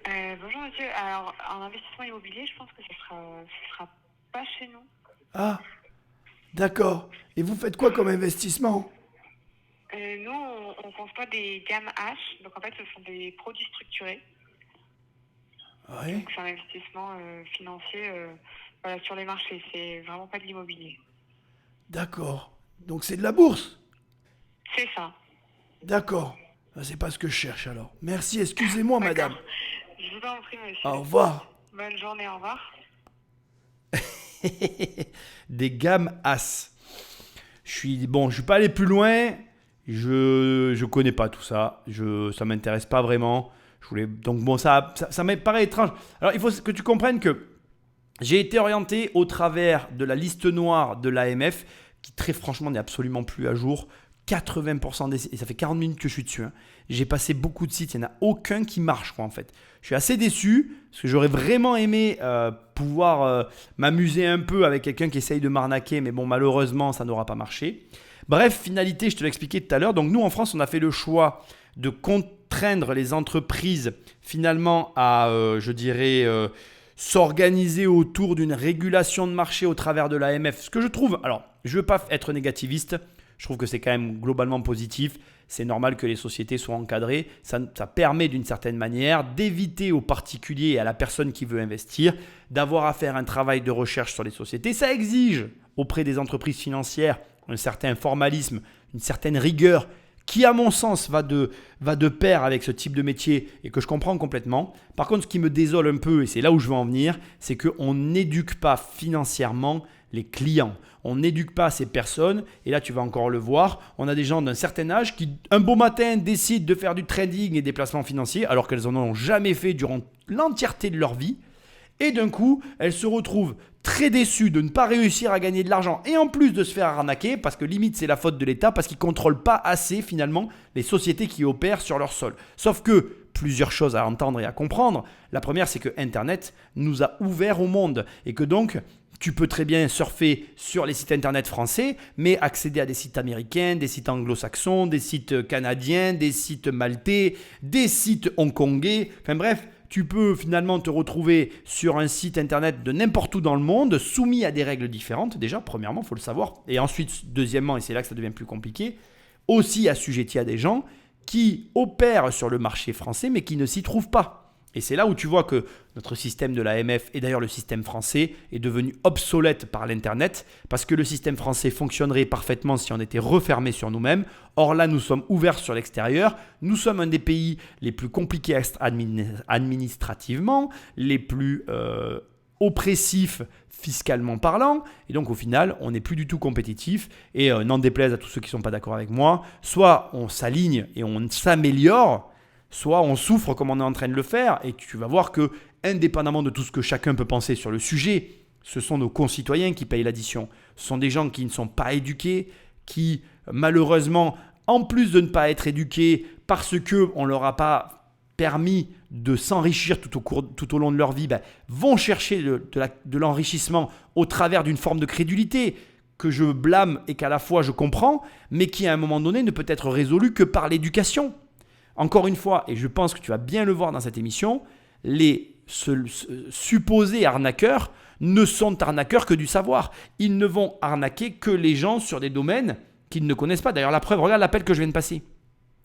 Speaker 12: Bonjour monsieur, alors en investissement immobilier, je pense que ce sera pas chez nous.
Speaker 1: Ah, d'accord. Et vous faites quoi comme investissement ?
Speaker 12: Nous, on conçoit des gammes H, donc en fait ce sont des produits structurés.
Speaker 1: Oui.
Speaker 12: Donc c'est un investissement financier sur les marchés, c'est vraiment pas de l'immobilier.
Speaker 1: D'accord. Donc c'est de la bourse ?
Speaker 12: C'est ça.
Speaker 1: D'accord. C'est pas ce que je cherche alors. Merci, excusez-moi madame.
Speaker 12: Je vous en prie monsieur.
Speaker 1: Au revoir.
Speaker 12: Bonne journée, au revoir.
Speaker 1: Des gammes As. Je suis pas allé plus loin. Je connais pas tout ça. Ça m'intéresse pas vraiment. Ça me paraît étrange. Alors il faut que tu comprennes que j'ai été orienté au travers de la liste noire de l'AMF qui très franchement n'est absolument plus à jour. 80% des sites, et ça fait 40 minutes que je suis dessus. J'ai passé beaucoup de sites, il n'y en a aucun qui marche en fait. Je suis assez déçu parce que j'aurais vraiment aimé pouvoir m'amuser un peu avec quelqu'un qui essaye de m'arnaquer, mais bon, malheureusement, ça n'aura pas marché. Bref, finalité, je te l'ai expliqué tout à l'heure. Donc nous, en France, on a fait le choix de contraindre les entreprises finalement à, s'organiser autour d'une régulation de marché au travers de l'AMF. Ce que je trouve, alors, je ne veux pas être négativiste, je trouve que c'est quand même globalement positif. C'est normal que les sociétés soient encadrées. Ça permet d'une certaine manière d'éviter aux particuliers et à la personne qui veut investir d'avoir à faire un travail de recherche sur les sociétés. Ça exige auprès des entreprises financières un certain formalisme, une certaine rigueur qui, à mon sens, va de pair avec ce type de métier et que je comprends complètement. Par contre, ce qui me désole un peu, et c'est là où je veux en venir, c'est qu'on n'éduque pas financièrement les clients. On n'éduque pas ces personnes, et là tu vas encore le voir, on a des gens d'un certain âge qui, un beau matin, décident de faire du trading et des placements financiers alors qu'elles n'en ont jamais fait durant l'entièreté de leur vie. Et d'un coup, elles se retrouvent très déçues de ne pas réussir à gagner de l'argent et en plus de se faire arnaquer parce que limite c'est la faute de l'État parce qu'ils ne contrôlent pas assez finalement les sociétés qui opèrent sur leur sol. Sauf que plusieurs choses à entendre et à comprendre. La première, c'est que Internet nous a ouverts au monde et que donc tu peux très bien surfer sur les sites internet français, mais accéder à des sites américains, des sites anglo-saxons, des sites canadiens, des sites maltais, des sites hongkongais. Enfin bref, tu peux finalement te retrouver sur un site internet de n'importe où dans le monde, soumis à des règles différentes. Déjà, premièrement, il faut le savoir. Et ensuite, deuxièmement, et c'est là que ça devient plus compliqué, aussi assujetti à des gens qui opèrent sur le marché français, mais qui ne s'y trouvent pas. Et c'est là où tu vois que notre système de l'AMF, et d'ailleurs le système français, est devenu obsolète par l'Internet, parce que le système français fonctionnerait parfaitement si on était refermé sur nous-mêmes. Or là, nous sommes ouverts sur l'extérieur. Nous sommes un des pays les plus compliqués administrativement, les plus oppressifs fiscalement parlant. Et donc au final, on n'est plus du tout compétitif. Et n'en déplaise à tous ceux qui ne sont pas d'accord avec moi, soit on s'aligne et on s'améliore, soit on souffre comme on est en train de le faire, et tu vas voir que, indépendamment de tout ce que chacun peut penser sur le sujet, ce sont nos concitoyens qui payent l'addition. Ce sont des gens qui ne sont pas éduqués, qui malheureusement, en plus de ne pas être éduqués parce qu'on ne leur a pas permis de s'enrichir tout au long de leur vie, vont chercher de l'enrichissement au travers d'une forme de crédulité que je blâme et qu'à la fois je comprends, mais qui à un moment donné ne peut être résolue que par l'éducation. Encore une fois, et je pense que tu vas bien le voir dans cette émission, les supposés arnaqueurs ne sont arnaqueurs que du savoir. Ils ne vont arnaquer que les gens sur des domaines qu'ils ne connaissent pas. D'ailleurs, la preuve, regarde l'appel que je viens de passer.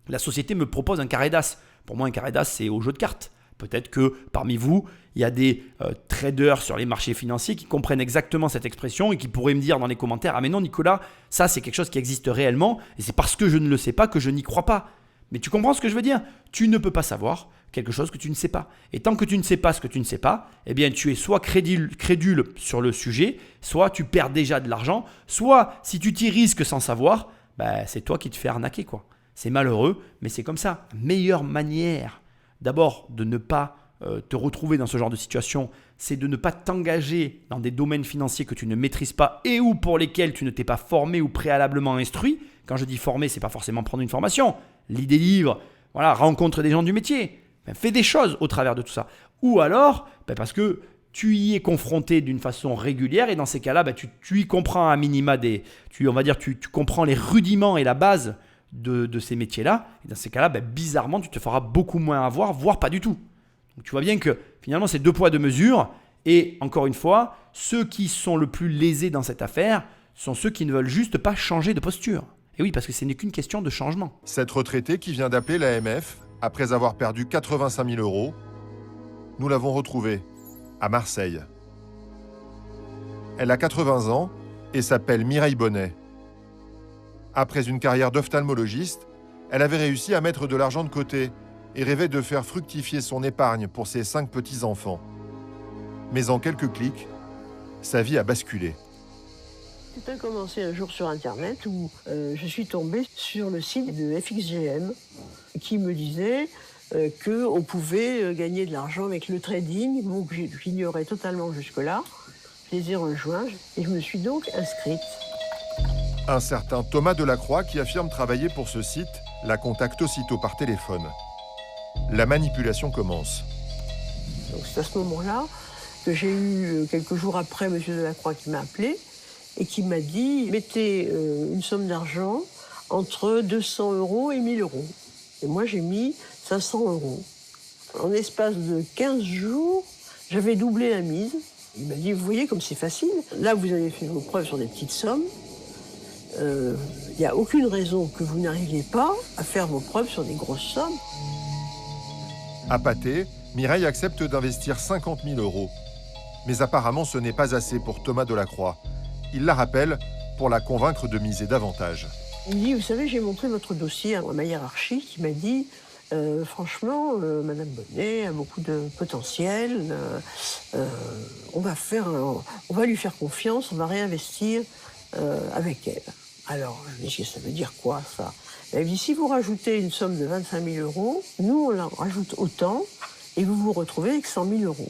Speaker 1: La société me propose un carré d'as. Pour moi, un carré d'as, c'est au jeu de cartes. Peut-être que parmi vous, il y a des traders sur les marchés financiers qui comprennent exactement cette expression et qui pourraient me dire dans les commentaires « Ah mais non Nicolas, ça c'est quelque chose qui existe réellement et c'est parce que je ne le sais pas que je n'y crois pas ». Mais tu comprends ce que je veux dire ? Tu ne peux pas savoir quelque chose que tu ne sais pas. Et tant que tu ne sais pas ce que tu ne sais pas, eh bien tu es soit crédule sur le sujet, soit tu perds déjà de l'argent, soit si tu t'y risques sans savoir, c'est toi qui te fais arnaquer, quoi. C'est malheureux, mais c'est comme ça. La meilleure manière d'abord de ne pas te retrouver dans ce genre de situation, c'est de ne pas t'engager dans des domaines financiers que tu ne maîtrises pas et ou pour lesquels tu ne t'es pas formé ou préalablement instruit. Quand je dis formé, ce n'est pas forcément prendre une formation. Lis des livres, rencontre des gens du métier. Fais des choses au travers de tout ça. Ou alors, parce que tu y es confronté d'une façon régulière et dans ces cas-là, tu y comprends à minima tu comprends les rudiments et la base de ces métiers-là. Et dans ces cas-là, bizarrement, tu te feras beaucoup moins avoir, voire pas du tout. Donc tu vois bien que finalement, c'est 2 poids 2 mesures. Et encore une fois, ceux qui sont le plus lésés dans cette affaire sont ceux qui ne veulent juste pas changer de posture. Et oui, parce que ce n'est qu'une question de changement.
Speaker 2: Cette retraitée qui vient d'appeler l'AMF, après avoir perdu 85 000 €, nous l'avons retrouvée à Marseille. Elle a 80 ans et s'appelle Mireille Bonnet. Après une carrière d'ophtalmologiste, elle avait réussi à mettre de l'argent de côté et rêvait de faire fructifier son épargne pour ses 5 petits-enfants. Mais en quelques clics, sa vie a basculé.
Speaker 7: Tout a commencé un jour sur Internet où je suis tombée sur le site de FXGM qui me disait qu'on pouvait gagner de l'argent avec le trading, que j'ignorais totalement jusque-là. Je les ai rejoints et je me suis donc inscrite.
Speaker 2: Un certain Thomas Delacroix, qui affirme travailler pour ce site, la contacte aussitôt par téléphone. La manipulation commence.
Speaker 7: Donc c'est à ce moment-là que j'ai eu, quelques jours après, M. Delacroix qui m'a appelé et qui m'a dit « Mettez une somme d'argent entre 200 € et 1 000 €. Et moi, j'ai mis 500 €. En l'espace de 15 jours, j'avais doublé la mise. Il m'a dit « Vous voyez comme c'est facile. Là, vous avez fait vos preuves sur des petites sommes. Il n'y a aucune raison que vous n'arriviez pas à faire vos preuves sur des grosses sommes. »
Speaker 2: Appâtée, Mireille accepte d'investir 50 000 €. Mais apparemment, ce n'est pas assez pour Thomas Delacroix. Il la rappelle pour la convaincre de miser davantage.
Speaker 7: Il me dit, vous savez, j'ai montré votre dossier à ma hiérarchie qui m'a dit, franchement, Madame Bonnet a beaucoup de potentiel, on va lui faire confiance, on va réinvestir avec elle. Alors, je me dis, ça veut dire quoi, ça? Elle me dit, si vous rajoutez une somme de 25 000 €, nous, on en rajoute autant, et vous vous retrouvez avec 100 000 €.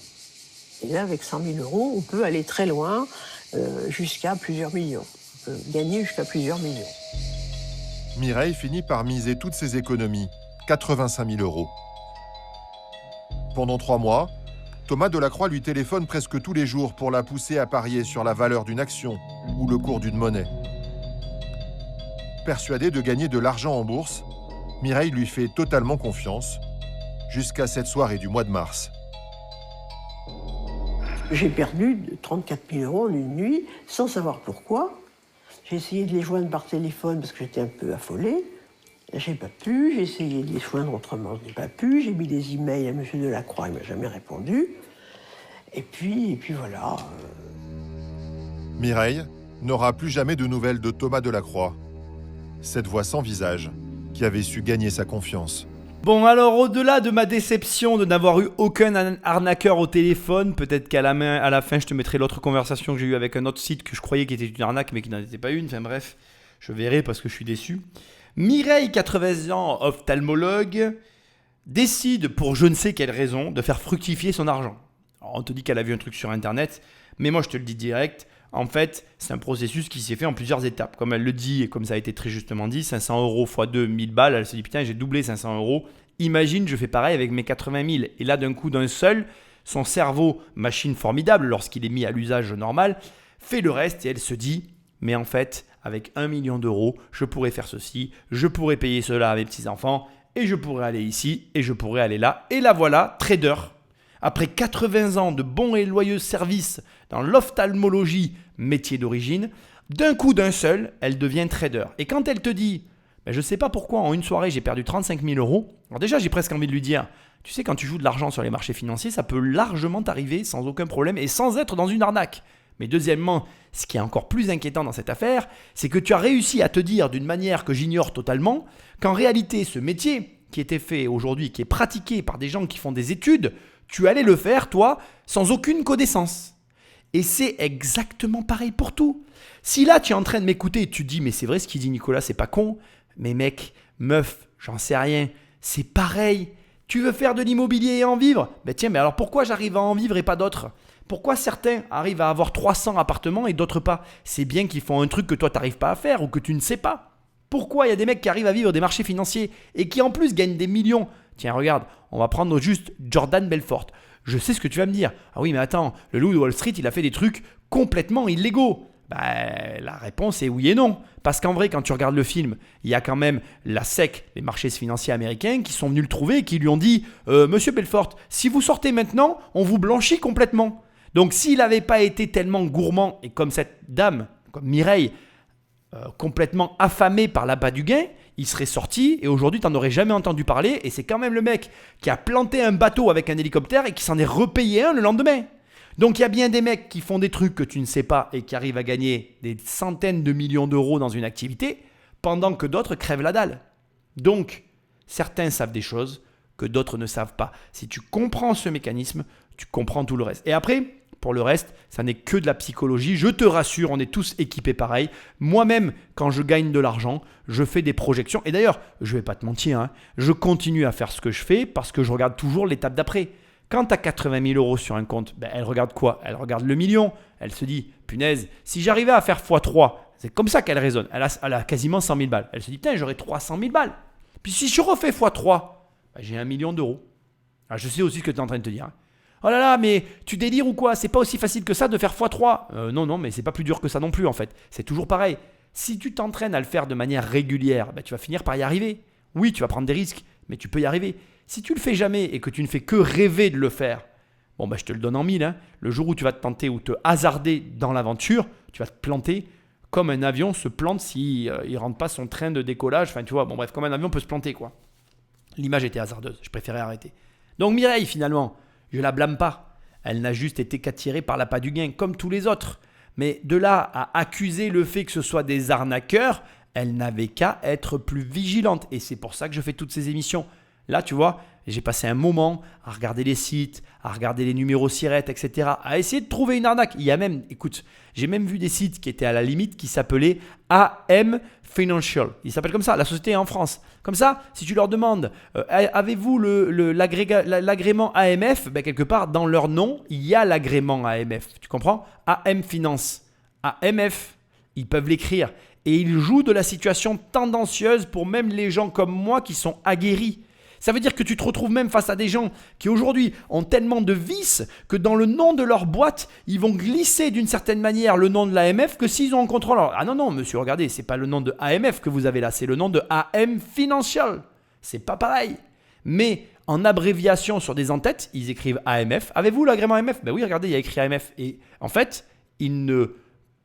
Speaker 7: Et là, avec 100 000 €, on peut aller très loin, jusqu'à plusieurs millions. On peut gagner jusqu'à plusieurs millions.
Speaker 2: Mireille finit par miser toutes ses économies, 85 000 €. Pendant 3 mois, Thomas Delacroix lui téléphone presque tous les jours pour la pousser à parier sur la valeur d'une action ou le cours d'une monnaie. Persuadée de gagner de l'argent en bourse, Mireille lui fait totalement confiance, jusqu'à cette soirée du mois de mars.
Speaker 7: J'ai perdu 34 000 € en une nuit, sans savoir pourquoi. J'ai essayé de les joindre par téléphone parce que j'étais un peu affolée. J'ai pas pu. J'ai essayé de les joindre autrement, je n'ai pas pu. J'ai mis des emails à M. Delacroix, il ne m'a jamais répondu. Et puis voilà.
Speaker 2: Mireille n'aura plus jamais de nouvelles de Thomas Delacroix. Cette voix sans visage qui avait su gagner sa confiance.
Speaker 1: Bon, alors au-delà de ma déception de n'avoir eu aucun arnaqueur au téléphone, peut-être qu'à la fin je te mettrai l'autre conversation que j'ai eue avec un autre site que je croyais qui était une arnaque mais qui n'en était pas une, enfin bref, je verrai parce que je suis déçu. Mireille, 80 ans, ophtalmologue, décide pour je ne sais quelle raison de faire fructifier son argent. Alors, on te dit qu'elle a vu un truc sur internet, mais moi je te le dis direct, en fait c'est un processus qui s'est fait en plusieurs étapes. Comme elle le dit et comme ça a été très justement dit, 500 € x 2, 1000 balles, elle se dit putain j'ai doublé 500 €, imagine je fais pareil avec mes 80 000. Et là d'un coup d'un seul, son cerveau, machine formidable lorsqu'il est mis à l'usage normal, fait le reste et elle se dit mais en fait avec 1 million d'euros, je pourrais faire ceci, je pourrais payer cela à mes petits-enfants et je pourrais aller ici et je pourrais aller là. Et la voilà, trader. Après 80 ans de bons et loyaux services dans l'ophtalmologie, métier d'origine, d'un coup d'un seul, elle devient trader. Et quand elle te dit je ne sais pas pourquoi en une soirée j'ai perdu 35 000 €, alors déjà j'ai presque envie de lui dire tu sais quand tu joues de l'argent sur les marchés financiers, ça peut largement t'arriver sans aucun problème et sans être dans une arnaque. Mais deuxièmement, ce qui est encore plus inquiétant dans cette affaire, c'est que tu as réussi à te dire d'une manière que j'ignore totalement qu'en réalité ce métier qui était fait aujourd'hui, qui est pratiqué par des gens qui font des études, tu allais le faire toi sans aucune connaissance. Et c'est exactement pareil pour tout. Si là tu es en train de m'écouter et tu te dis mais c'est vrai ce qu'il dit Nicolas, c'est pas con, mais mec, meuf, j'en sais rien, c'est pareil. Tu veux faire de l'immobilier et en vivre? Tiens, mais alors pourquoi j'arrive à en vivre et pas d'autres? Pourquoi certains arrivent à avoir 300 appartements et d'autres pas? C'est bien qu'ils font un truc que toi tu n'arrives pas à faire ou que tu ne sais pas. Pourquoi il y a des mecs qui arrivent à vivre des marchés financiers et qui en plus gagnent des millions? Tiens, regarde, on va prendre juste Jordan Belfort. Je sais ce que tu vas me dire. Ah oui, mais attends, le loup de Wall Street, il a fait des trucs complètement illégaux. La réponse est oui et non. Parce qu'en vrai, quand tu regardes le film, il y a quand même la SEC, les marchés financiers américains, qui sont venus le trouver et qui lui ont dit « Monsieur Belfort, si vous sortez maintenant, on vous blanchit complètement. » Donc s'il n'avait pas été tellement gourmand et comme cette dame, comme Mireille, complètement affamée par l'appât du gain, il serait sorti et aujourd'hui, tu n'en aurais jamais entendu parler. Et c'est quand même le mec qui a planté un bateau avec un hélicoptère et qui s'en est repayé un le lendemain. Donc il y a bien des mecs qui font des trucs que tu ne sais pas et qui arrivent à gagner des centaines de millions d'euros dans une activité pendant que d'autres crèvent la dalle. Donc certains savent des choses que d'autres ne savent pas. Si tu comprends ce mécanisme, tu comprends tout le reste. Et après, pour le reste, ça n'est que de la psychologie. Je te rassure, on est tous équipés pareil. Moi-même, quand je gagne de l'argent, je fais des projections. Et d'ailleurs, je ne vais pas te mentir, hein, je continue à faire ce que je fais parce que je regarde toujours l'étape d'après. Quand tu as 80 000 euros sur un compte, elle regarde quoi? Elle regarde le million. Elle se dit, punaise, si j'arrivais à faire x3, c'est comme ça qu'elle raisonne. Elle a quasiment 100 000 balles. Elle se dit, putain, j'aurais 300 000 balles. Puis si je refais x3, j'ai 1 million d'euros. Alors, je sais aussi ce que tu es en train de te dire. Hein. Oh là là, mais tu délires ou quoi? C'est pas aussi facile que ça de faire x3. Non, mais c'est pas plus dur que ça non plus en fait. C'est toujours pareil. Si tu t'entraînes à le faire de manière régulière, tu vas finir par y arriver. Oui, tu vas prendre des risques, mais tu peux y arriver. Si tu le fais jamais et que tu ne fais que rêver de le faire, je te le donne en mille. Hein. Le jour où tu vas te tenter ou te hasarder dans l'aventure, tu vas te planter comme un avion se plante s'il ne rentre pas son train de décollage. Enfin, tu vois, comme un avion peut se planter, quoi. L'image était hasardeuse, je préférais arrêter. Donc Mireille, finalement, je ne la blâme pas. Elle n'a juste été qu'attirée par l'appât du gain, comme tous les autres. Mais de là à accuser le fait que ce soit des arnaqueurs, elle n'avait qu'à être plus vigilante. Et c'est pour ça que je fais toutes ces émissions. Là, tu vois, j'ai passé un moment à regarder les sites, à regarder les numéros SIRET, etc., à essayer de trouver une arnaque. Il y a même, écoute, j'ai même vu des sites qui étaient à la limite, qui s'appelaient AM Financial. Ils s'appellent comme ça, la société est en France. Comme ça, si tu leur demandes, avez-vous l'agrément AMF, quelque part, dans leur nom, il y a l'agrément AMF. Tu comprends? AM Finance, AMF, ils peuvent l'écrire. Et ils jouent de la situation tendancieuse pour même les gens comme moi qui sont aguerris. Ça veut dire que tu te retrouves même face à des gens qui aujourd'hui ont tellement de vices que dans le nom de leur boîte, ils vont glisser d'une certaine manière le nom de l'AMF que s'ils ont en contrôle. Alors, ah non, monsieur, regardez, c'est pas le nom de AMF que vous avez là, c'est le nom de AM Financial. C'est pas pareil. Mais en abréviation sur des en-têtes, ils écrivent AMF. Avez-vous l'agrément AMF? Ben oui, regardez, il y a écrit AMF. Et en fait, ils ne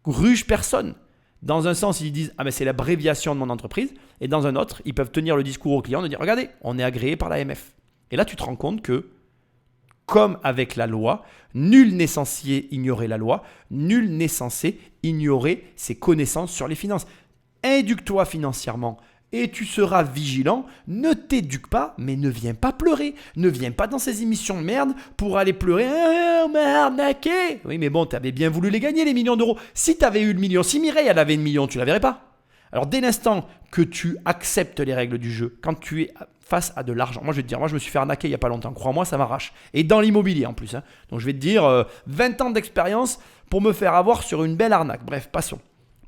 Speaker 1: rugent personne. Dans un sens, ils disent « Ah, mais c'est l'abréviation de mon entreprise ». Et dans un autre, ils peuvent tenir le discours au client de dire « Regardez, on est agréé par l'AMF ». Et là, tu te rends compte que, comme avec la loi, nul n'est censé ignorer la loi, nul n'est censé ignorer ses connaissances sur les finances. Éduque-toi financièrement et tu seras vigilant. Ne t'éduque pas, mais ne viens pas pleurer. Ne viens pas dans ces émissions de merde pour aller pleurer. On m'a arnaqué. Oui, mais bon, tu avais bien voulu les gagner, les millions d'euros. Si tu avais eu le million, si Mireille elle avait le million, tu ne la verrais pas. Alors, dès l'instant que tu acceptes les règles du jeu, quand tu es face à de l'argent, moi je vais te dire, moi je me suis fait arnaquer il n'y a pas longtemps. Crois-moi, ça m'arrache. Et dans l'immobilier en plus. Hein. Donc, je vais te dire 20 ans d'expérience pour me faire avoir sur une belle arnaque. Bref, passons.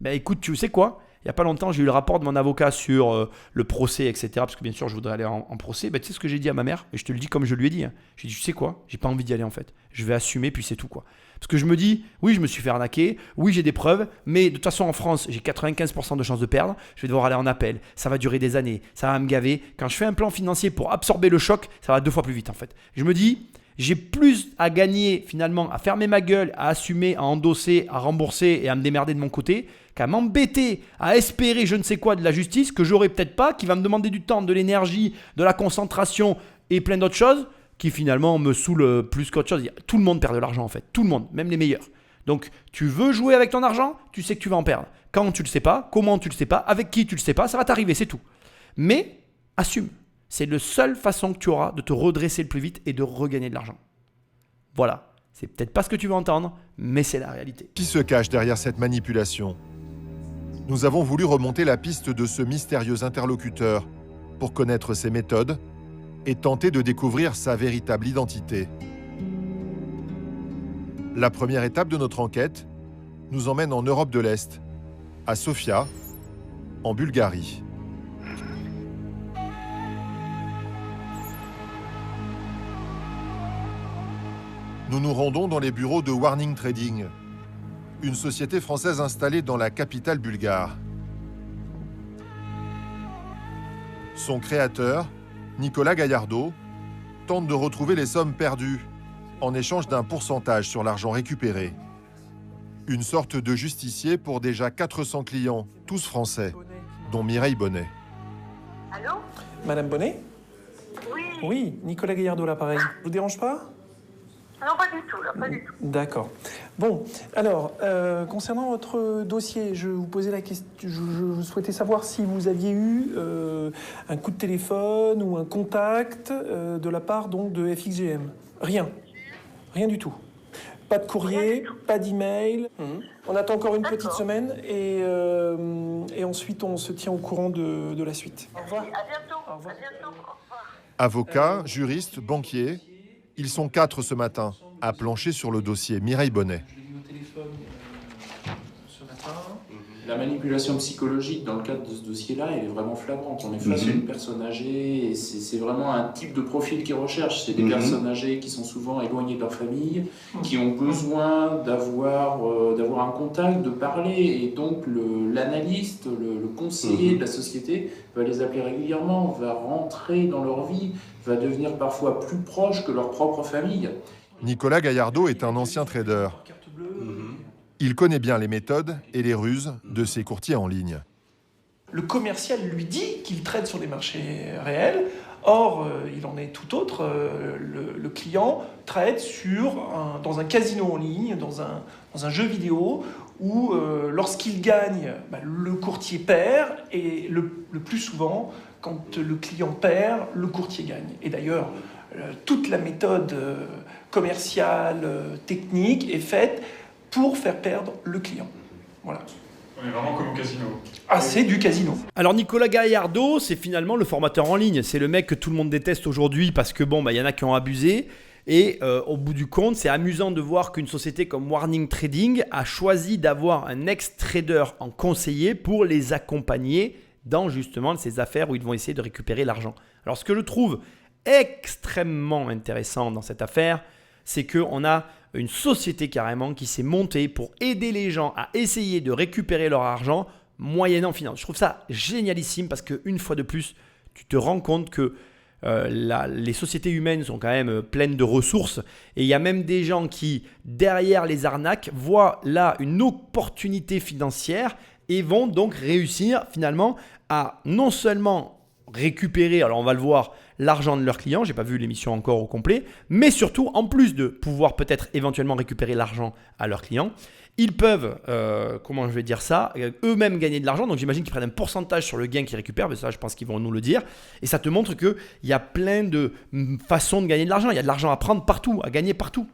Speaker 1: Ben écoute, tu sais quoi? Il n'y a pas longtemps, j'ai eu le rapport de mon avocat sur le procès, etc. Parce que bien sûr, je voudrais aller en procès. Ben, tu sais ce que j'ai dit à ma mère? Et je te le dis comme je lui ai dit. Hein. J'ai dit, tu sais quoi? J'ai pas envie d'y aller en fait. Je vais assumer, puis c'est tout quoi. Parce que je me dis, oui, je me suis fait arnaquer. Oui, j'ai des preuves. Mais de toute façon, en France, j'ai 95% de chances de perdre. Je vais devoir aller en appel. Ça va durer des années. Ça va me gaver. Quand je fais un plan financier pour absorber le choc, ça va 2 fois plus vite en fait. Je me dis, j'ai plus à gagner finalement à fermer ma gueule, à assumer, à endosser, à rembourser et à me démerder de mon côté qu'à m'embêter, à espérer je ne sais quoi de la justice que j'aurai peut-être pas, qui va me demander du temps, de l'énergie, de la concentration et plein d'autres choses qui finalement me saoulent plus qu'autre chose. Tout le monde perd de l'argent en fait, tout le monde, même les meilleurs. Donc tu veux jouer avec ton argent, tu sais que tu vas en perdre. Quand tu le sais pas, comment tu le sais pas, avec qui tu le sais pas, ça va t'arriver, c'est tout. Mais assume. C'est la seule façon que tu auras de te redresser le plus vite et de regagner de l'argent. Voilà. C'est peut-être pas ce que tu veux entendre, mais c'est la réalité.
Speaker 2: Qui se cache derrière cette manipulation? Nous avons voulu remonter la piste de ce mystérieux interlocuteur pour connaître ses méthodes et tenter de découvrir sa véritable identité. La première étape de notre enquête nous emmène en Europe de l'Est, à Sofia, en Bulgarie. Nous nous rendons dans les bureaux de Warning Trading, une société française installée dans la capitale bulgare. Son créateur, Nicolas Gallardo, tente de retrouver les sommes perdues en échange d'un pourcentage sur l'argent récupéré. Une sorte de justicier pour déjà 400 clients, tous français, dont Mireille Bonnet.
Speaker 10: Allô?
Speaker 14: Madame Bonnet?
Speaker 10: Oui.
Speaker 14: Oui, Nicolas Gallardo, l'appareil. Vous dérange pas?
Speaker 10: Non, pas du tout, là, pas du tout.
Speaker 14: D'accord. Bon, alors, concernant votre dossier, je vous posais la question, je souhaitais savoir si vous aviez eu un coup de téléphone ou un contact de la part donc de FXGM. Rien. Rien du tout. Pas de courrier, pas d'email. On attend encore une petite semaine et ensuite on se tient au courant de la suite. Au revoir.
Speaker 10: À bientôt. Au revoir. À bientôt. Au revoir.
Speaker 2: Avocats, juristes, banquiers, ils sont 4 ce matin à plancher sur le dossier. Mireille Bonnet.
Speaker 15: La manipulation psychologique dans le cadre de ce dossier-là, elle est vraiment flagrante. On est face à une personne âgée et c'est vraiment un type de profil qu'ils recherchent. C'est des personnes âgées qui sont souvent éloignées de leur famille, qui ont besoin d'avoir un contact, de parler. Et donc l'analyste, le conseiller de la société va les appeler régulièrement, va rentrer dans leur vie, va devenir parfois plus proche que leur propre famille.
Speaker 2: Nicolas Gallardo est un ancien trader. Il connaît bien les méthodes et les ruses de ces courtiers en ligne.
Speaker 14: Le commercial lui dit qu'il trade sur des marchés réels. Or, il en est tout autre. Le client trade dans un casino en ligne, dans un jeu vidéo, où lorsqu'il gagne, le courtier perd, et le plus souvent, quand le client perd, le courtier gagne. Et d'ailleurs, toute la méthode commerciale, technique est faite pour faire perdre le client. Voilà.
Speaker 16: On est vraiment comme au casino.
Speaker 14: Ah, c'est du casino.
Speaker 1: Alors Nicolas Gallardo, c'est finalement le formateur en ligne. C'est le mec que tout le monde déteste aujourd'hui parce que y en a qui ont abusé. Et au bout du compte, c'est amusant de voir qu'une société comme Warning Trading a choisi d'avoir un ex-trader en conseiller pour les accompagner dans justement ces affaires où ils vont essayer de récupérer l'argent. Alors ce que je trouve extrêmement intéressant dans cette affaire, c'est qu'on a une société carrément qui s'est montée pour aider les gens à essayer de récupérer leur argent moyennant finance. Je trouve ça génialissime parce qu'une fois de plus, tu te rends compte que les sociétés humaines sont quand même pleines de ressources et il y a même des gens qui, derrière les arnaques, voient là une opportunité financière et vont donc réussir finalement à non seulement récupérer, alors on va le voir, l'argent de leurs clients, j'ai pas vu l'émission encore au complet, mais surtout en plus de pouvoir peut-être éventuellement récupérer l'argent à leurs clients, ils peuvent, eux-mêmes gagner de l'argent, donc j'imagine qu'ils prennent un pourcentage sur le gain qu'ils récupèrent, mais ça je pense qu'ils vont nous le dire, et ça te montre qu'il y a plein de façons de gagner de l'argent, il y a de l'argent à prendre partout, à gagner partout.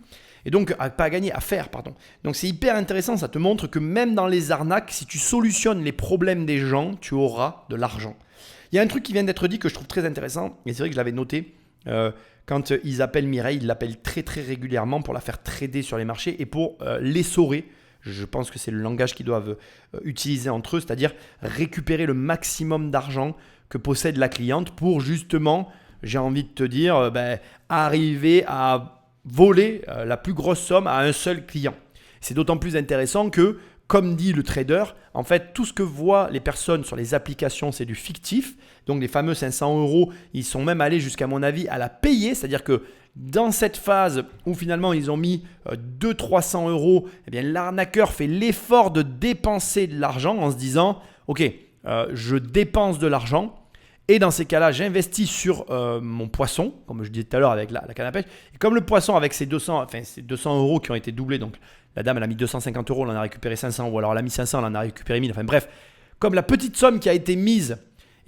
Speaker 1: Et donc, pas à gagner, à faire, pardon. Donc c'est hyper intéressant, ça te montre que même dans les arnaques, si tu solutionnes les problèmes des gens, tu auras de l'argent. Il y a un truc qui vient d'être dit que je trouve très intéressant, et c'est vrai que je l'avais noté. Quand ils appellent Mireille, ils l'appellent très très régulièrement pour la faire trader sur les marchés et pour l'essorer. Je pense que c'est le langage qu'ils doivent utiliser entre eux, c'est-à-dire récupérer le maximum d'argent que possède la cliente pour justement, j'ai envie de te dire, arriver à voler la plus grosse somme à un seul client. C'est d'autant plus intéressant que, comme dit le trader, en fait, tout ce que voient les personnes sur les applications, c'est du fictif. Donc, les fameux 500 €, ils sont même allés jusqu'à mon avis à la payer. C'est-à-dire que dans cette phase où finalement ils ont mis 200-300 €, eh bien, l'arnaqueur fait l'effort de dépenser de l'argent en se disant « Ok, je dépense de l'argent. Et dans ces cas-là, j'investis sur mon poisson, comme je disais tout à l'heure avec la canne à pêche. Et comme le poisson avec ces 200 € qui ont été doublés, donc la dame elle a mis 250 €, elle en a récupéré 500, ou alors elle a mis 500, elle en a récupéré 1000. Enfin bref, comme la petite somme qui a été mise,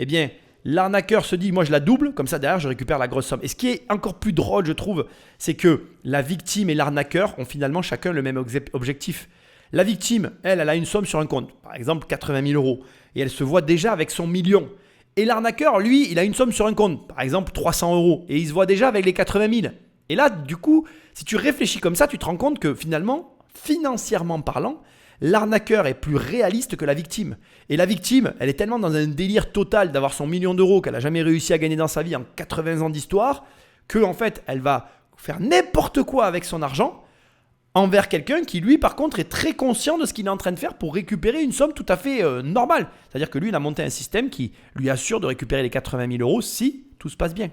Speaker 1: eh bien l'arnaqueur se dit moi je la double, comme ça derrière je récupère la grosse somme. Et ce qui est encore plus drôle je trouve, c'est que la victime et l'arnaqueur ont finalement chacun le même objectif. La victime, elle a une somme sur un compte, par exemple 80 000 €, et elle se voit déjà avec son million. Et l'arnaqueur, lui, il a une somme sur un compte, par exemple 300 €, et il se voit déjà avec les 80 000. Et là, du coup, si tu réfléchis comme ça, tu te rends compte que finalement, financièrement parlant, l'arnaqueur est plus réaliste que la victime. Et la victime, elle est tellement dans un délire total d'avoir son million d'euros qu'elle n'a jamais réussi à gagner dans sa vie en 80 ans d'histoire, qu'en fait, elle va faire n'importe quoi avec son argent envers quelqu'un qui, lui, par contre, est très conscient de ce qu'il est en train de faire pour récupérer une somme tout à fait normale. C'est-à-dire que lui, il a monté un système qui lui assure de récupérer les 80 000 euros si tout se passe bien.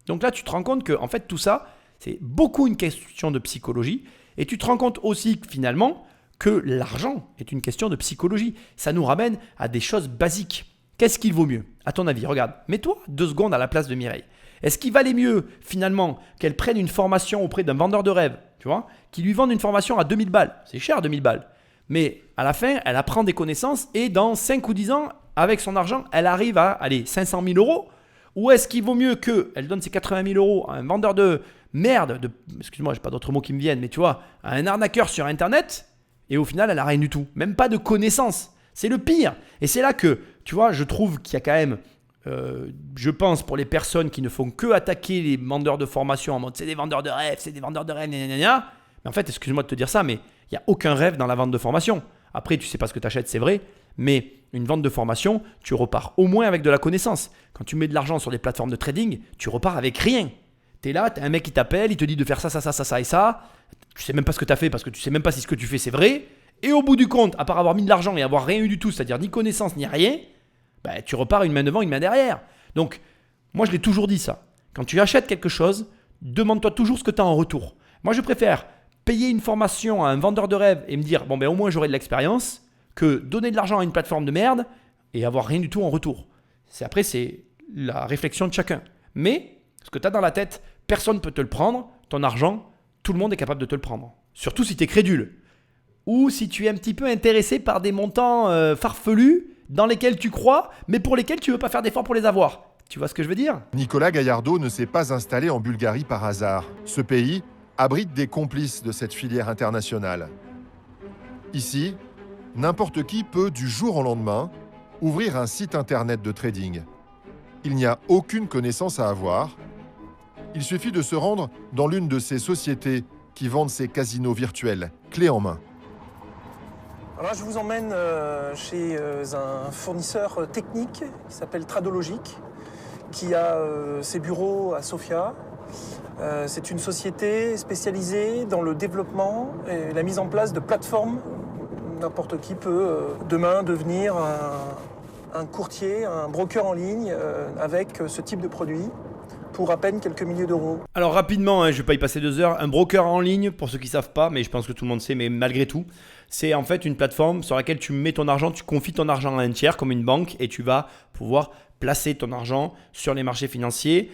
Speaker 1: Donc là, tu te rends compte que, en fait, tout ça, c'est beaucoup une question de psychologie. Et tu te rends compte aussi que, finalement, que l'argent est une question de psychologie. Ça nous ramène à des choses basiques. Qu'est-ce qu'il vaut mieux, à ton avis? Regarde, mets-toi 2 secondes à la place de Mireille. Est-ce qu'il valait mieux, finalement, qu'elle prenne une formation auprès d'un vendeur de rêve, tu vois, qui lui vende une formation à 2000 balles? C'est cher, 2000 balles. Mais à la fin, elle apprend des connaissances et dans 5 ou 10 ans, avec son argent, elle arrive à 500 000 euros. Ou est-ce qu'il vaut mieux qu'elle donne ses 80 000 euros à un vendeur de merde, excuse-moi, j'ai pas d'autres mots qui me viennent, mais tu vois, à un arnaqueur sur Internet, et au final, elle n'a rien du tout. Même pas de connaissances. C'est le pire. Et c'est là que, tu vois, je trouve qu'il y a quand même, je pense, pour les personnes qui ne font que attaquer les vendeurs de formation en mode c'est des vendeurs de rêve, mais en fait, excuse-moi de te dire ça, mais il n'y a aucun rêve dans la vente de formation. Après, tu sais pas ce que tu achètes, c'est vrai, mais une vente de formation, tu repars au moins avec de la connaissance. Quand tu mets de l'argent sur des plateformes de trading, tu repars avec rien. Tu es là, tu as un mec qui t'appelle, il te dit de faire ça et ça. Tu sais même pas ce que tu as fait parce que tu sais même pas si ce que tu fais c'est vrai. Et au bout du compte, à part avoir mis de l'argent et avoir rien eu du tout, c'est-à-dire ni connaissance ni rien, bah, tu repars une main devant, une main derrière. Donc, moi je l'ai toujours dit ça. Quand tu achètes quelque chose, demande-toi toujours ce que tu as en retour. Moi je préfère payer une formation à un vendeur de rêve et me dire bon ben au moins j'aurai de l'expérience que donner de l'argent à une plateforme de merde et avoir rien du tout en retour. Après c'est la réflexion de chacun. Mais ce que tu as dans la tête, personne ne peut te le prendre. Ton argent, tout le monde est capable de te le prendre. Surtout si tu es crédule. Ou si tu es un petit peu intéressé par des montants farfelus dans lesquels tu crois, mais pour lesquels tu ne veux pas faire d'efforts pour les avoir. Tu vois ce que je veux dire?
Speaker 2: Nicolas Gaillardeau ne s'est pas installé en Bulgarie par hasard. Ce pays abrite des complices de cette filière internationale. Ici, n'importe qui peut, du jour au lendemain, ouvrir un site internet de trading. Il n'y a aucune connaissance à avoir. Il suffit de se rendre dans l'une de ces sociétés qui vendent ces casinos virtuels, clé en main.
Speaker 14: Alors là, je vous emmène chez un fournisseur technique qui s'appelle Tradologic, qui a ses bureaux à Sofia. C'est une société spécialisée dans le développement et la mise en place de plateformes. N'importe qui peut demain devenir un courtier, un broker en ligne avec ce type de produit pour à peine quelques milliers d'euros.
Speaker 1: Alors rapidement, je ne vais pas y passer 2 heures, un broker en ligne, pour ceux qui ne savent pas, mais je pense que tout le monde sait, mais malgré tout, c'est en fait une plateforme sur laquelle tu mets ton argent, tu confies ton argent à un tiers comme une banque et tu vas pouvoir placer ton argent sur les marchés financiers.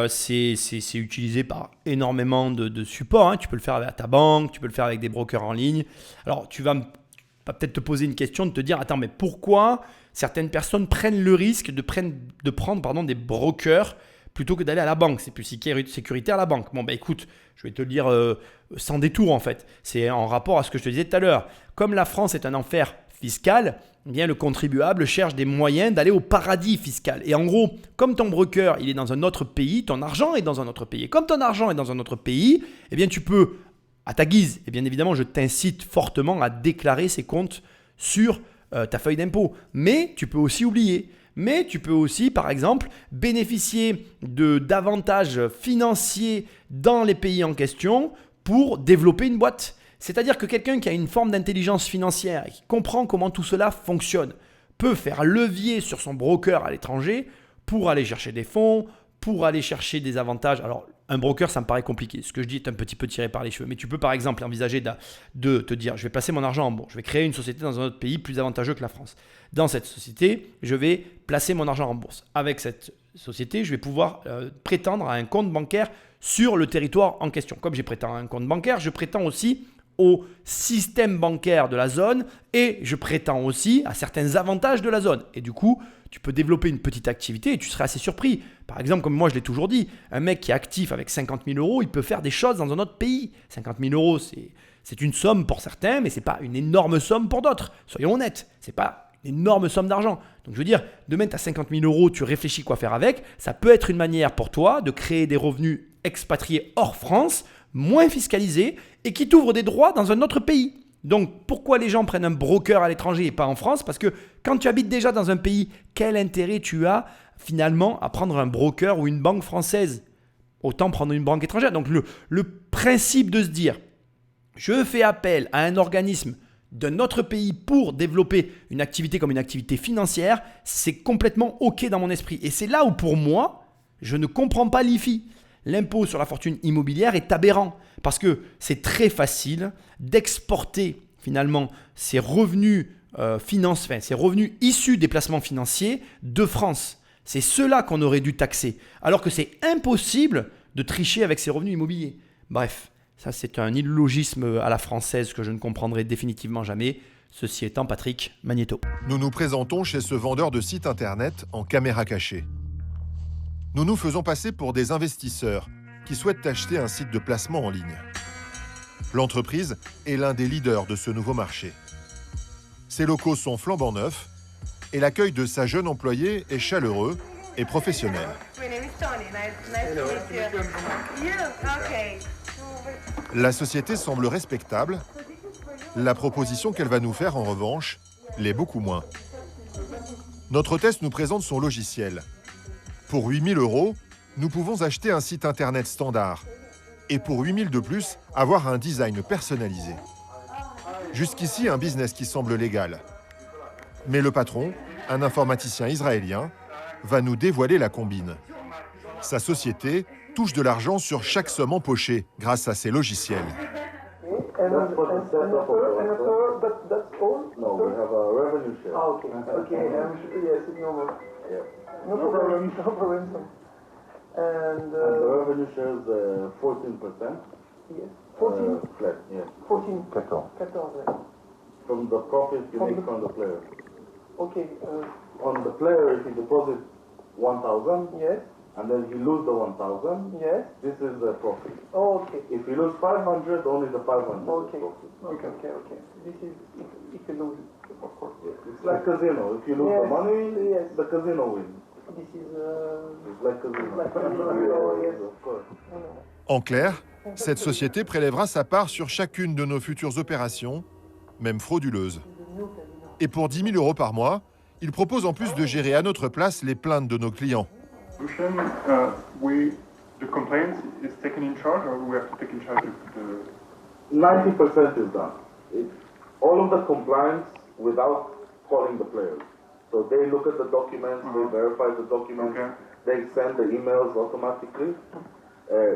Speaker 1: C'est utilisé par énormément de supports. Hein. Tu peux le faire avec ta banque, tu peux le faire avec des brokers en ligne. Alors tu vas peut-être te poser une question, de te dire attends, mais pourquoi certaines personnes prennent le risque de prendre des brokers plutôt que d'aller à la banque? C'est plus sécuritaire à la banque. Bon, bah écoute, je vais te le dire sans détour en fait. C'est en rapport à ce que je te disais tout à l'heure. Comme la France est un enfer fiscal, eh bien, le contribuable cherche des moyens d'aller au paradis fiscal. Et en gros, comme ton broker il est dans un autre pays, ton argent est dans un autre pays. Et comme ton argent est dans un autre pays, eh bien, tu peux, à ta guise, et bien évidemment, je t'incite fortement à déclarer ces comptes sur ta feuille d'impôt. Mais tu peux aussi oublier. Mais tu peux aussi, par exemple, bénéficier d'avantages financiers dans les pays en question pour développer une boîte. C'est-à-dire que quelqu'un qui a une forme d'intelligence financière et qui comprend comment tout cela fonctionne peut faire levier sur son broker à l'étranger pour aller chercher des fonds, pour aller chercher des avantages. Alors, un broker, ça me paraît compliqué. Ce que je dis est un petit peu tiré par les cheveux. Mais tu peux par exemple envisager de te dire, je vais placer mon argent en bourse. Je vais créer une société dans un autre pays plus avantageux que la France. Dans cette société, je vais placer mon argent en bourse. Avec cette société, je vais pouvoir prétendre à un compte bancaire sur le territoire en question. Comme j'ai prétends à un compte bancaire, je prétends aussi au système bancaire de la zone et je prétends aussi à certains avantages de la zone. Et du coup, tu peux développer une petite activité et tu serais assez surpris. Par exemple, comme moi je l'ai toujours dit, un mec qui est actif avec 50 000 euros, il peut faire des choses dans un autre pays. 50 000 euros, c'est une somme pour certains, mais ce n'est pas une énorme somme pour d'autres. Soyons honnêtes, ce n'est pas une énorme somme d'argent. Donc je veux dire, demain tu as 50 000 euros, tu réfléchis quoi faire avec. Ça peut être une manière pour toi de créer des revenus expatriés hors France, moins fiscalisés et qui t'ouvrent des droits dans un autre pays. Donc, pourquoi les gens prennent un broker à l'étranger et pas en France? Parce que quand tu habites déjà dans un pays, quel intérêt tu as finalement à prendre un broker ou une banque française? autant prendre une banque étrangère. Donc le principe de se dire, je fais appel à un organisme d'un autre pays pour développer une activité comme une activité financière, c'est complètement OK dans mon esprit. Et c'est là où pour moi, je ne comprends pas l'IFI. L'impôt sur la fortune immobilière est aberrant parce que c'est très facile d'exporter finalement ces revenus ces revenus issus des placements financiers de France. C'est ceux-là qu'on aurait dû taxer, alors que c'est impossible de tricher avec ces revenus immobiliers. Bref, ça c'est un illogisme à la française que je ne comprendrai définitivement jamais. Ceci étant, Patrick Magnéto.
Speaker 2: Nous nous présentons chez ce vendeur de sites internet en caméra cachée. Nous nous faisons passer pour des investisseurs qui souhaitent acheter un site de placement en ligne. L'entreprise est l'un des leaders de ce nouveau marché. Ses locaux sont flambant neufs et l'accueil de sa jeune employée est chaleureux et professionnel. La société semble respectable. La proposition qu'elle va nous faire, en revanche, l'est beaucoup moins. Notre hôtesse nous présente son logiciel. Pour 8 000 €, nous pouvons acheter un site internet standard et pour 8 000 € de plus, avoir un design personnalisé. Jusqu'ici, un business qui semble légal. Mais le patron, un informaticien israélien, va nous dévoiler la combine. Sa société touche de l'argent sur chaque somme empochée grâce à ses logiciels.
Speaker 17: And the revenue shares 14%. Yes. 14. Flat, yeah. 14. 14. From the profit you make from the player. Okay. On the player, if he deposits 1,000. Yes. And then he lose the 1,000. Yes. This is the profit. Oh, okay. If he lose 500, only the 500. Okay. Okay. This is if you lose, of course. Yes. It's like casino. If you lose the money, the casino wins.
Speaker 2: En clair, cette société prélèvera sa part sur chacune de nos futures opérations, même frauduleuses. Et pour 10 000 € par mois, il propose en plus de gérer à notre place les plaintes de nos clients.
Speaker 16: The complaint is taken in charge, or we have to take in charge of the...
Speaker 17: 90% is done. All of the compliance without calling the players. So they look at the documents, they verify the documents, they send the emails automatically.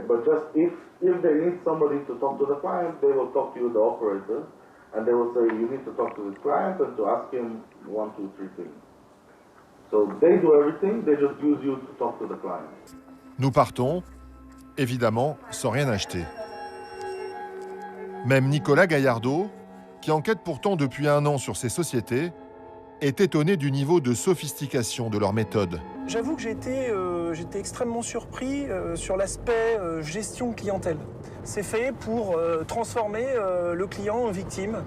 Speaker 17: But just if they need somebody to talk to the client, they will talk to you, the operator, and they will say, you need to talk to this client and to ask him 1, 2, 3 things. So they do everything, they just use you to talk to the client.
Speaker 2: Nous partons, évidemment, sans rien acheter. Même Nicolas Gaillardeau, qui enquête pourtant depuis 1 an sur ces sociétés, est étonné du niveau de sophistication de leur méthode.
Speaker 14: J'avoue que j'étais extrêmement surpris sur l'aspect gestion clientèle. C'est fait pour transformer le client en victime.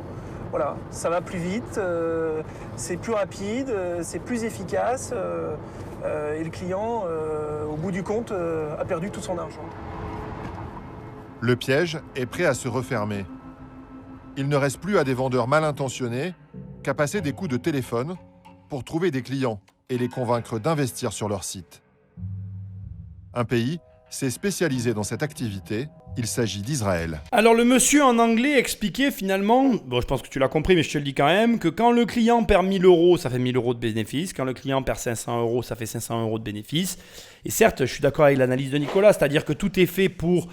Speaker 14: Voilà, ça va plus vite, c'est plus rapide, c'est plus efficace et le client, au bout du compte, a perdu tout son argent.
Speaker 2: Le piège est prêt à se refermer. Il ne reste plus à des vendeurs mal intentionnés qu'à passer des coups de téléphone pour trouver des clients et les convaincre d'investir sur leur site. Un pays s'est spécialisé dans cette activité. Il s'agit d'Israël.
Speaker 1: Alors le monsieur en anglais expliquait finalement, bon je pense que tu l'as compris mais je te le dis quand même, que quand le client perd 1 000 €, ça fait 1 000 € de bénéfice. Quand le client perd 500 €, ça fait 500 € de bénéfice. Et certes, je suis d'accord avec l'analyse de Nicolas, c'est-à-dire que tout est fait pour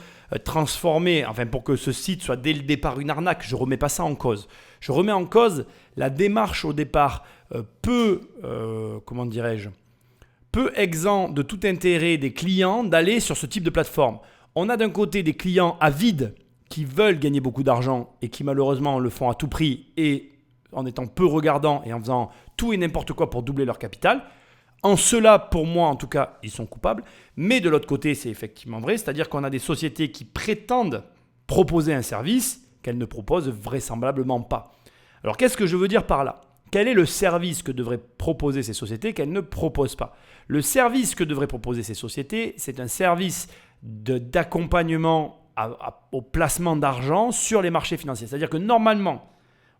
Speaker 1: transformer, enfin pour que ce site soit dès le départ une arnaque. Je ne remets pas ça en cause. Je remets en cause la démarche au départ peu exempt de tout intérêt des clients d'aller sur ce type de plateforme. On a d'un côté des clients avides qui veulent gagner beaucoup d'argent et qui malheureusement le font à tout prix et en étant peu regardants et en faisant tout et n'importe quoi pour doubler leur capital. En cela, pour moi en tout cas, ils sont coupables. Mais de l'autre côté, c'est effectivement vrai. C'est-à-dire qu'on a des sociétés qui prétendent proposer un service qu'elles ne proposent vraisemblablement pas. Alors qu'est-ce que je veux dire par là ? Quel est le service que devraient proposer ces sociétés qu'elles ne proposent pas ? Le service que devraient proposer ces sociétés, c'est un service d'accompagnement au placement d'argent sur les marchés financiers. C'est-à-dire que normalement,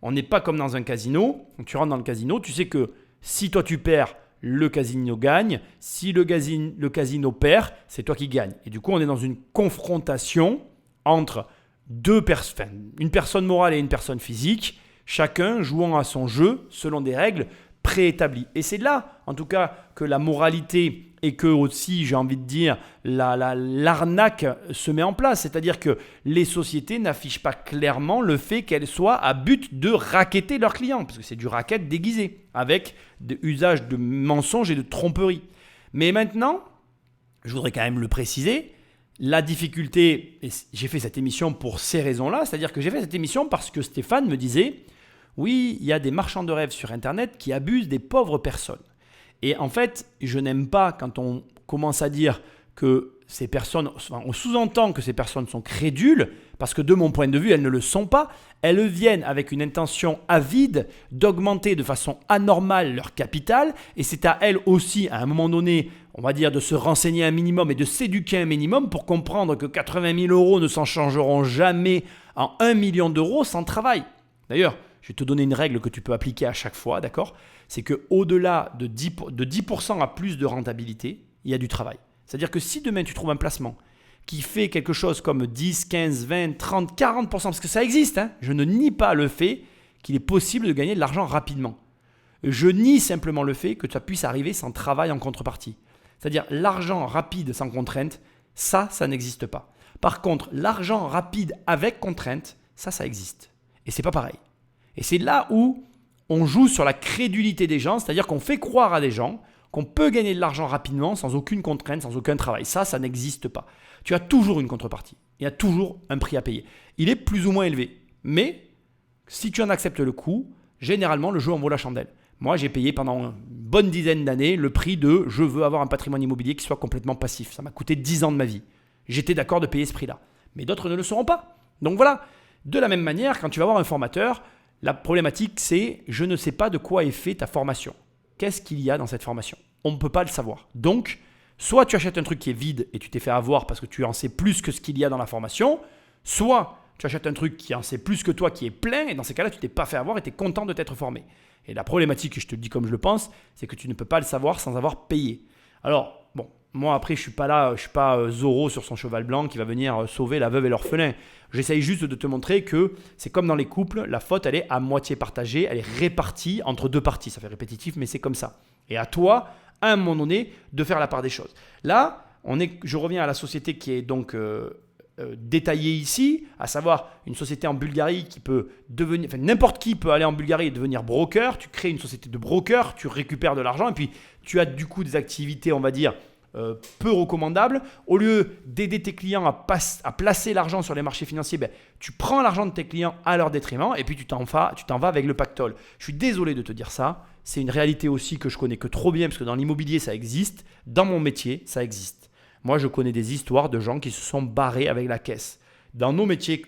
Speaker 1: on n'est pas comme dans un casino. Quand tu rentres dans le casino, tu sais que si toi tu perds, le casino gagne. Si le casino perd, c'est toi qui gagne. Et du coup, on est dans une confrontation entre une personne morale et une personne physique, chacun jouant à son jeu selon des règles préétablies. Et c'est là, en tout cas, que la moralité et que aussi, j'ai envie de dire, l'arnaque se met en place. C'est-à-dire que les sociétés n'affichent pas clairement le fait qu'elles soient à but de racketter leurs clients, parce que c'est du racket déguisé, avec usage de mensonges et de tromperies. Mais maintenant, je voudrais quand même le préciser, la difficulté, et j'ai fait cette émission pour ces raisons-là, c'est-à-dire que j'ai fait cette émission parce que Stéphane me disait « Oui, il y a des marchands de rêves sur Internet qui abusent des pauvres personnes. » Et en fait, je n'aime pas quand on commence à dire que ces personnes, enfin, on sous-entend que ces personnes sont crédules, parce que de mon point de vue, elles ne le sont pas. Elles viennent avec une intention avide d'augmenter de façon anormale leur capital, et c'est à elles aussi, à un moment donné, on va dire, de se renseigner un minimum et de s'éduquer un minimum pour comprendre que 80 000 euros ne s'en changeront jamais en 1 million d'euros sans travail. D'ailleurs, je vais te donner une règle que tu peux appliquer à chaque fois, d'accord ? C'est qu'au-delà de 10% à plus de rentabilité, il y a du travail. C'est-à-dire que si demain tu trouves un placement qui fait quelque chose comme 10, 15, 20, 30, 40%, parce que ça existe, hein, je ne nie pas le fait qu'il est possible de gagner de l'argent rapidement. Je nie simplement le fait que ça puisse arriver sans travail en contrepartie. C'est-à-dire l'argent rapide sans contrainte, ça n'existe pas. Par contre, l'argent rapide avec contrainte, ça existe. Et c'est pas pareil. Et c'est là où on joue sur la crédulité des gens, c'est-à-dire qu'on fait croire à des gens qu'on peut gagner de l'argent rapidement sans aucune contrainte, sans aucun travail. Ça n'existe pas. Tu as toujours une contrepartie. Il y a toujours un prix à payer. Il est plus ou moins élevé. Mais si tu en acceptes le coût, généralement, le jeu en vaut la chandelle. Moi, j'ai payé pendant une bonne dizaine d'années le prix de « je veux avoir un patrimoine immobilier qui soit complètement passif ». Ça m'a coûté 10 ans de ma vie. J'étais d'accord de payer ce prix-là. Mais d'autres ne le seront pas. Donc voilà. De la même manière, quand tu vas voir un formateur, la problématique, c'est « je ne sais pas de quoi est fait ta formation ». Qu'est-ce qu'il y a dans cette formation ? On ne peut pas le savoir. Donc, soit tu achètes un truc qui est vide et tu t'es fait avoir parce que tu en sais plus que ce qu'il y a dans la formation, soit tu achètes un truc qui en sait plus que toi, qui est plein, et dans ces cas-là, tu ne t'es pas fait avoir et tu es content de t'être formé. Et la problématique, et je te le dis comme je le pense, c'est que tu ne peux pas le savoir sans avoir payé. Alors, bon, moi après, je ne suis pas là, je ne suis pas Zorro sur son cheval blanc qui va venir sauver la veuve et l'orphelin. J'essaye juste de te montrer que c'est comme dans les couples, la faute, elle est à moitié partagée, elle est répartie entre deux parties. Ça fait répétitif, mais c'est comme ça. Et à toi, à un moment donné, de faire la part des choses. Là, je reviens à la société qui est donc détaillée ici, à savoir une société en Bulgarie qui peut devenir, enfin n'importe qui peut aller en Bulgarie et devenir broker. Tu crées une société de broker, tu récupères de l'argent et puis tu as du coup des activités, on va dire, peu recommandables. Au lieu d'aider tes clients à placer l'argent sur les marchés financiers, tu prends l'argent de tes clients à leur détriment et puis tu t'en vas avec le pactole. Je suis désolé de te dire ça. C'est une réalité aussi que je connais que trop bien parce que dans l'immobilier, ça existe. Dans mon métier, ça existe. Moi, je connais des histoires de gens qui se sont barrés avec la caisse. Dans nos métiers,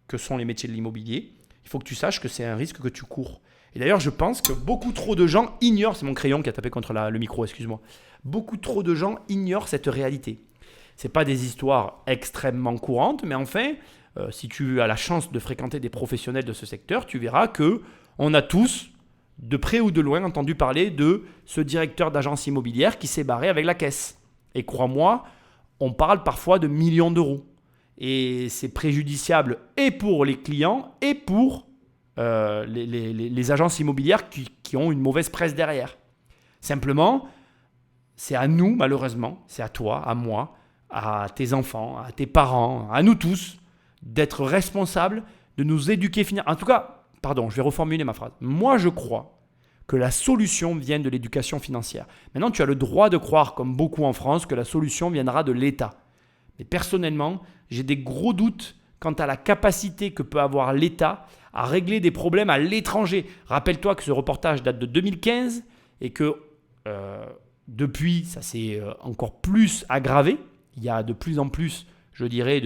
Speaker 1: que sont les métiers de l'immobilier, il faut que tu saches que c'est un risque que tu cours. Et d'ailleurs, je pense que beaucoup trop de gens ignorent, c'est mon crayon qui a tapé contre le micro, excuse-moi. Beaucoup trop de gens ignorent cette réalité. Ce n'est pas des histoires extrêmement courantes, mais enfin, si tu as la chance de fréquenter des professionnels de ce secteur, tu verras qu'on a tous, de près ou de loin, entendu parler de ce directeur d'agence immobilière qui s'est barré avec la caisse. Et crois-moi, on parle parfois de millions d'euros. Et c'est préjudiciable et pour les clients et pour les agences immobilières qui ont une mauvaise presse derrière. Simplement, c'est à nous, malheureusement, c'est à toi, à moi, à tes enfants, à tes parents, à nous tous, d'être responsables, de nous éduquer financièrement. En tout cas, pardon, je vais reformuler ma phrase. Moi, je crois que la solution vient de l'éducation financière. Maintenant, tu as le droit de croire, comme beaucoup en France, que la solution viendra de l'État. Mais personnellement, j'ai des gros doutes quant à la capacité que peut avoir l'État à régler des problèmes à l'étranger. Rappelle-toi que ce reportage date de 2015 et que depuis, ça s'est encore plus aggravé. Il y a de plus en plus, je dirais,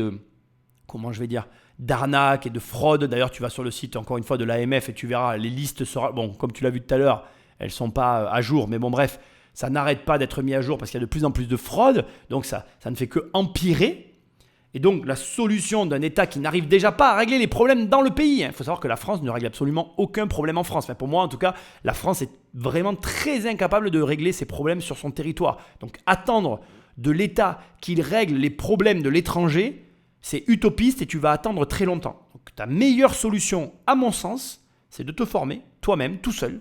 Speaker 1: d'arnaques et de fraudes. D'ailleurs, tu vas sur le site, encore une fois, de l'AMF et tu verras, les listes seront... Bon, comme tu l'as vu tout à l'heure, elles ne sont pas à jour. Mais bon, bref, ça n'arrête pas d'être mis à jour parce qu'il y a de plus en plus de fraudes. Donc, ça ne fait que empirer. Et donc, la solution d'un État qui n'arrive déjà pas à régler les problèmes dans le pays. Il faut savoir que la France ne règle absolument aucun problème en France. Enfin, pour moi, en tout cas, la France est vraiment très incapable de régler ses problèmes sur son territoire. Donc, attendre de l'État qu'il règle les problèmes de l'étranger, c'est utopiste et tu vas attendre très longtemps. Donc, ta meilleure solution, à mon sens, c'est de te former toi-même, tout seul,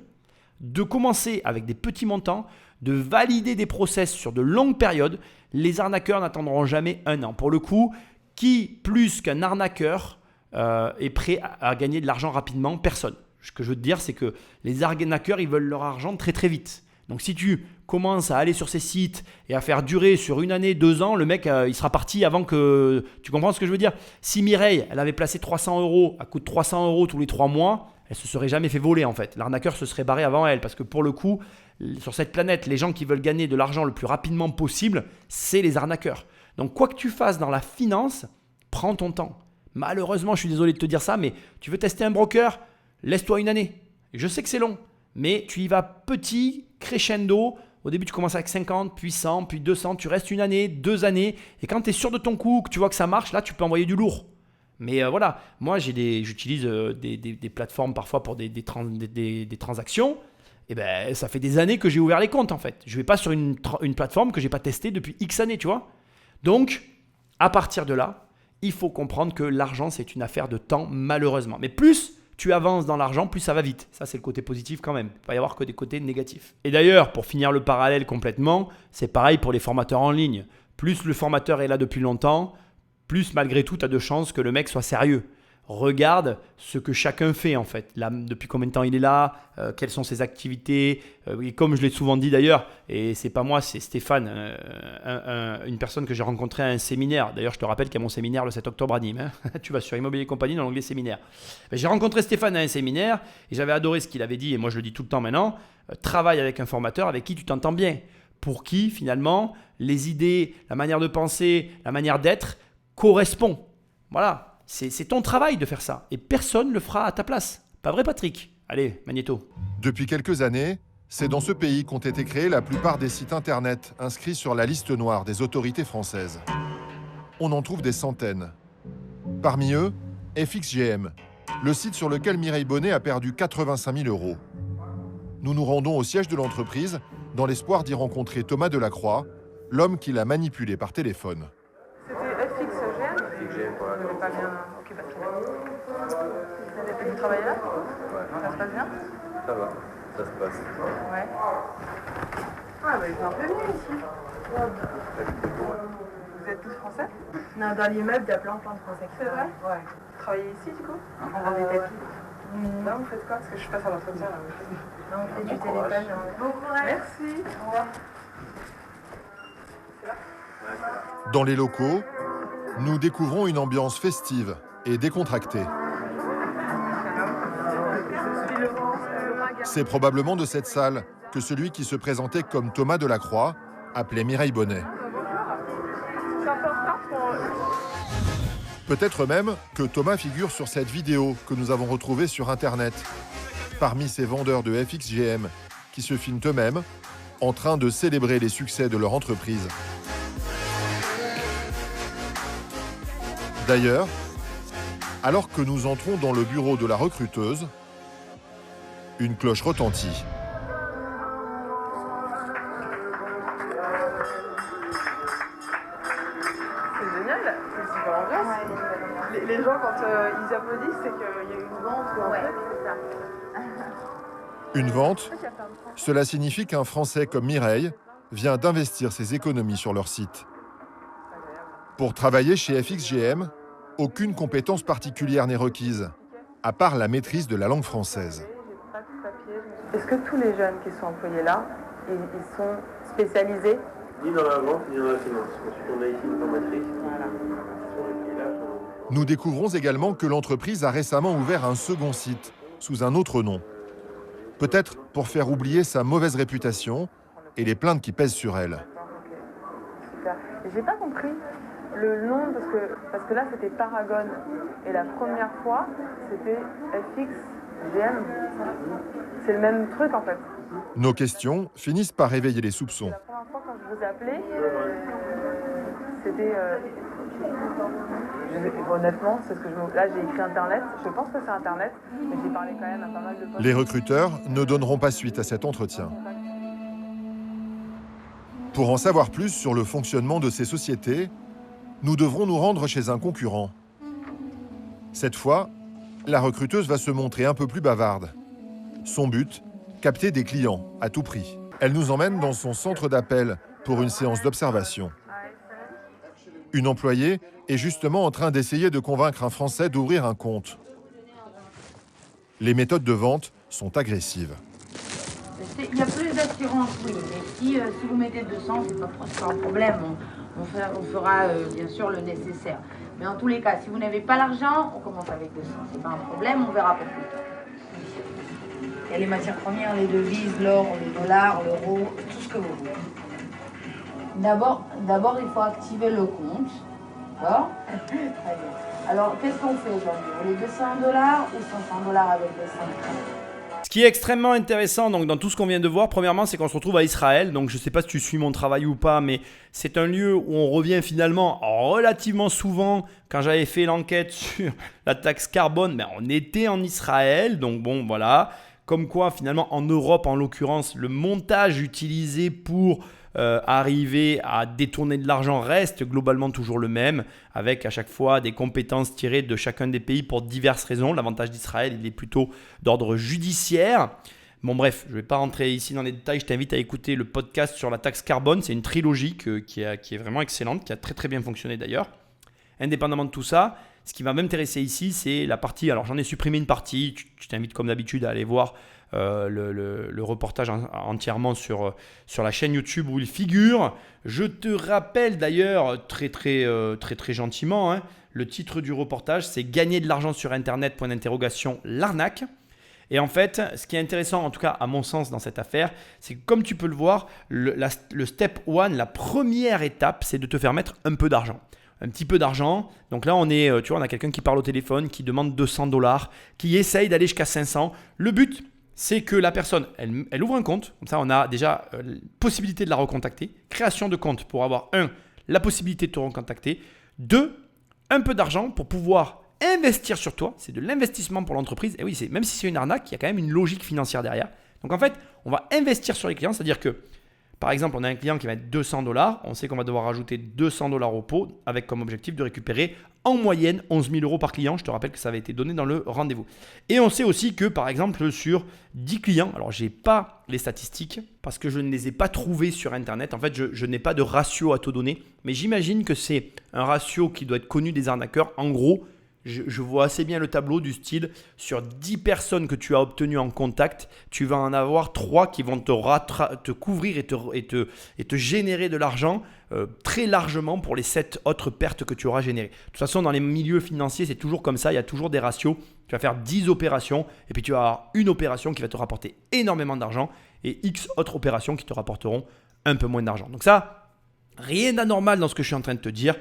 Speaker 1: de commencer avec des petits montants, de valider des process sur de longues périodes. Les arnaqueurs n'attendront jamais 1 an. Pour le coup, qui plus qu'un arnaqueur est prêt à gagner de l'argent rapidement? Personne. Ce que je veux te dire, c'est que les arnaqueurs, ils veulent leur argent très très vite. Donc si tu commences à aller sur ces sites et à faire durer sur 1 année, 2 ans, le mec, il sera parti avant que... Tu comprends ce que je veux dire? Si Mireille, elle avait placé 300 € à coût de 300 € tous les 3 mois, elle se serait jamais fait voler en fait. L'arnaqueur se serait barré avant elle parce que pour le coup, sur cette planète, les gens qui veulent gagner de l'argent le plus rapidement possible, c'est les arnaqueurs. Donc quoi que tu fasses dans la finance, prends ton temps. Malheureusement, je suis désolé de te dire ça, mais tu veux tester un broker, laisse-toi 1 année. Je sais que c'est long, mais tu y vas petit, crescendo. Au début, tu commences avec 50, puis 100, puis 200. Tu restes 1 année, 2 années. Et quand tu es sûr de ton coup, que tu vois que ça marche, là, tu peux envoyer du lourd. Mais voilà, moi, j'utilise des plateformes parfois pour des transactions. Et ben, ça fait des années que j'ai ouvert les comptes en fait. Je ne vais pas sur une plateforme que je n'ai pas testée depuis X années, tu vois. Donc, à partir de là, il faut comprendre que l'argent, c'est une affaire de temps, malheureusement. Mais plus tu avances dans l'argent, plus ça va vite. Ça, c'est le côté positif quand même. Il ne va pas y avoir que des côtés négatifs. Et d'ailleurs, pour finir le parallèle complètement, c'est pareil pour les formateurs en ligne. Plus le formateur est là depuis longtemps, plus malgré tout, tu as de chances que le mec soit sérieux. Regarde ce que chacun fait en fait. Là, depuis combien de temps il est là, quelles sont ses activités. Et comme je l'ai souvent dit d'ailleurs, et c'est pas moi, c'est Stéphane, une personne que j'ai rencontrée à un séminaire. D'ailleurs, je te rappelle qu'il y a mon séminaire le 7 octobre à Nîmes. Hein. Tu vas sur Immobilier Compagnie dans l'onglet séminaire. J'ai rencontré Stéphane à un séminaire et j'avais adoré ce qu'il avait dit, et moi je le dis tout le temps maintenant. Travaille avec un formateur avec qui tu t'entends bien. Pour qui finalement les idées, la manière de penser, la manière d'être correspond. Voilà. C'est ton travail de faire ça et personne ne le fera à ta place. Pas vrai, Patrick? Allez, Magnéto.
Speaker 2: Depuis quelques années, c'est dans ce pays qu'ont été créés la plupart des sites internet inscrits sur la liste noire des autorités françaises. On en trouve des centaines. Parmi eux, FXGM, le site sur lequel Mireille Bonnet a perdu 85 000 €. Nous nous rendons au siège de l'entreprise dans l'espoir d'y rencontrer Thomas Delacroix, l'homme qui l'a manipulé par téléphone.
Speaker 18: Pas bien. Ok, parce que vous travaillez là? Ouais. Ça se passe bien?
Speaker 19: Ça va, ça se passe.
Speaker 18: Ouais. Ah bah ils sont un peu venus ici. Vous êtes tous français? Non, dans l'immeuble, il y a plein de français. C'est vrai? Ouais. Vous travaillez ici du coup? On vend des tapis. Non, vous faites quoi? Parce que je passe à l'entretien là. Non, on fait du téléphone. Bon courage. Merci. Au revoir. C'est là?
Speaker 2: Dans les locaux, nous découvrons une ambiance festive et décontractée. C'est probablement de cette salle que celui qui se présentait comme Thomas Delacroix appelait Mireille Bonnet. Peut-être même que Thomas figure sur cette vidéo que nous avons retrouvée sur Internet, parmi ces vendeurs de FXGM qui se filment eux-mêmes en train de célébrer les succès de leur entreprise. D'ailleurs, alors que nous entrons dans le bureau de la recruteuse, une cloche retentit.
Speaker 18: C'est génial, c'est super ambiance. Les gens, quand ils applaudissent, c'est qu'il y a une vente ou un truc, c'est ça.
Speaker 2: Une vente, cela signifie qu'un Français comme Mireille vient d'investir ses économies sur leur site. Pour travailler chez FXGM, aucune compétence particulière n'est requise, à part la maîtrise de la langue française.
Speaker 18: Est-ce que tous les jeunes qui sont employés là, ils sont spécialisés?
Speaker 19: Ni dans la vente, ni dans la finance. Ensuite, on a ici une formatrice.
Speaker 2: Nous découvrons également que l'entreprise a récemment ouvert un second site, sous un autre nom. Peut-être pour faire oublier sa mauvaise réputation et les plaintes qui pèsent sur elle.
Speaker 18: Super. J'ai pas compris le nom, parce que là c'était Paragon, et la première fois c'était FXGM. C'est le même truc en fait.
Speaker 2: Nos questions finissent par réveiller les soupçons.
Speaker 18: La première fois quand je vous ai appelé, c'était Honnêtement, c'est ce que là j'ai écrit Internet, je pense que c'est Internet, mais j'ai parlé quand même à pas mal de potes.
Speaker 2: Les recruteurs ne donneront pas suite à cet entretien. Pour en savoir plus sur le fonctionnement de ces sociétés, nous devrons nous rendre chez un concurrent. Cette fois, la recruteuse va se montrer un peu plus bavarde. Son but, capter des clients à tout prix. Elle nous emmène dans son centre d'appel pour une séance d'observation. Une employée est justement en train d'essayer de convaincre un Français d'ouvrir un compte. Les méthodes de vente sont agressives.
Speaker 20: Il y a plus d'assurance, oui, mais si vous mettez 200, c'est pas un problème. On fera bien sûr le nécessaire. Mais en tous les cas, si vous n'avez pas l'argent, on commence avec 200. C'est pas un problème, on verra pour plus tard. Il y a les matières premières, les devises, l'or, les dollars, l'euro, tout ce que vous voulez. D'abord, il faut activer le compte. D'accord ? Très bien. Alors, qu'est-ce qu'on fait aujourd'hui ? Vous voulez $200 ou $500 avec les 5 francs ?
Speaker 1: Ce qui est extrêmement intéressant donc, dans tout ce qu'on vient de voir, premièrement, c'est qu'on se retrouve à Israël. Donc, je ne sais pas si tu suis mon travail ou pas, mais c'est un lieu où on revient finalement relativement souvent. Quand j'avais fait l'enquête sur la taxe carbone, on était en Israël. Donc, bon, voilà. Comme quoi, finalement, en Europe, en l'occurrence, le montage utilisé pour arriver à détourner de l'argent reste globalement toujours le même, avec à chaque fois des compétences tirées de chacun des pays pour diverses raisons. L'avantage d'Israël, il est plutôt d'ordre judiciaire. Bon bref, je ne vais pas rentrer ici dans les détails, je t'invite à écouter le podcast sur la taxe carbone. C'est une trilogie qui est vraiment excellente, qui a très très bien fonctionné d'ailleurs. Indépendamment de tout ça, ce qui va m'intéresser ici, c'est la partie, alors j'en ai supprimé une partie, je t'invite comme d'habitude à aller voir le reportage entièrement sur la chaîne YouTube où il figure. Je te rappelle d'ailleurs très gentiment, le titre du reportage, c'est « Gagner de l'argent sur Internet, l'arnaque ». Et en fait, ce qui est intéressant, en tout cas à mon sens dans cette affaire, c'est que comme tu peux le voir, le step 1, la première étape, c'est de te faire mettre un peu d'argent. Un petit peu d'argent. Donc là, on a quelqu'un qui parle au téléphone, qui demande $200, qui essaye d'aller jusqu'à 500. Le but, c'est que la personne, elle ouvre un compte. Comme ça, on a déjà possibilité de la recontacter. Création de compte pour avoir, 1, la possibilité de te recontacter. 2, un peu d'argent pour pouvoir investir sur toi. C'est de l'investissement pour l'entreprise. Et oui, même si c'est une arnaque, il y a quand même une logique financière derrière. Donc en fait, on va investir sur les clients. C'est-à-dire que, par exemple, on a un client qui va mettre $200. On sait qu'on va devoir rajouter $200 au pot avec comme objectif de récupérer en moyenne 11 000 € par client. Je te rappelle que ça avait été donné dans le rendez-vous. Et on sait aussi que, par exemple, sur 10 clients, alors je n'ai pas les statistiques parce que je ne les ai pas trouvées sur Internet. En fait, je n'ai pas de ratio à te donner. Mais j'imagine que c'est un ratio qui doit être connu des arnaqueurs. En gros, je vois assez bien le tableau du style, sur 10 personnes que tu as obtenues en contact, tu vas en avoir 3 qui vont te couvrir et te générer de l'argent très largement pour les 7 autres pertes que tu auras générées. De toute façon, dans les milieux financiers, c'est toujours comme ça, il y a toujours des ratios. Tu vas faire 10 opérations et puis tu vas avoir une opération qui va te rapporter énormément d'argent et X autres opérations qui te rapporteront un peu moins d'argent. Donc ça, rien d'anormal dans ce que je suis en train de te dire.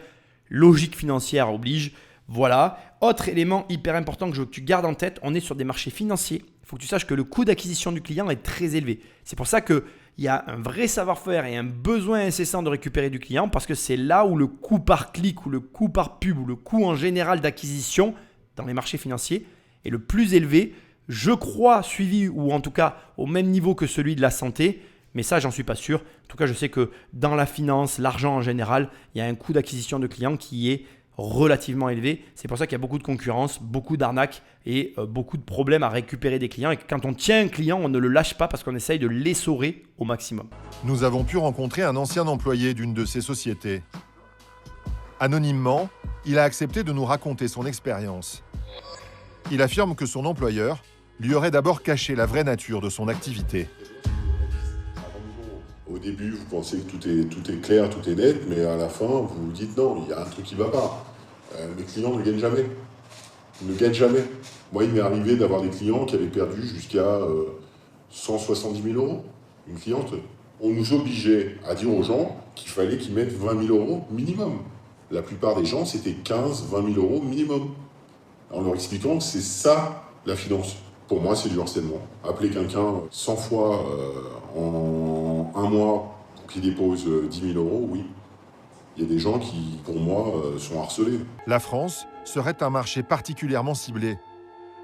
Speaker 1: Logique financière oblige. Voilà. Autre élément hyper important que je veux que tu gardes en tête, on est sur des marchés financiers. Il faut que tu saches que le coût d'acquisition du client est très élevé. C'est pour ça qu'il y a un vrai savoir-faire et un besoin incessant de récupérer du client parce que c'est là où le coût par clic ou le coût par pub ou le coût en général d'acquisition dans les marchés financiers est le plus élevé. Je crois suivi ou en tout cas au même niveau que celui de la santé. Mais ça, j'en suis pas sûr. En tout cas, je sais que dans la finance, l'argent en général, il y a un coût d'acquisition de clients qui est relativement élevé. C'est pour ça qu'il y a beaucoup de concurrence, beaucoup d'arnaques et beaucoup de problèmes à récupérer des clients. Et quand on tient un client, on ne le lâche pas parce qu'on essaye de l'essorer au maximum.
Speaker 2: Nous avons pu rencontrer un ancien employé d'une de ces sociétés. Anonymement, il a accepté de nous raconter son expérience. Il affirme que son employeur lui aurait d'abord caché la vraie nature de son activité.
Speaker 21: Au début, vous pensez que tout est clair, tout est net, mais à la fin, vous vous dites non, il y a un truc qui ne va pas. Mes clients ne gagnent jamais. Ils ne gagnent jamais. Moi, il m'est arrivé d'avoir des clients qui avaient perdu jusqu'à 170 000 €. Une cliente, on nous obligeait à dire aux gens qu'il fallait qu'ils mettent 20 000 € minimum. La plupart des gens, c'était 15 000 - 20 000 € minimum. En leur expliquant que c'est ça, la finance. Pour moi, c'est du harcèlement. Appeler quelqu'un 100 fois en un mois pour qu'il dépose 10 000 €, oui. Il y a des gens qui, pour moi, sont harcelés.
Speaker 2: La France serait un marché particulièrement ciblé,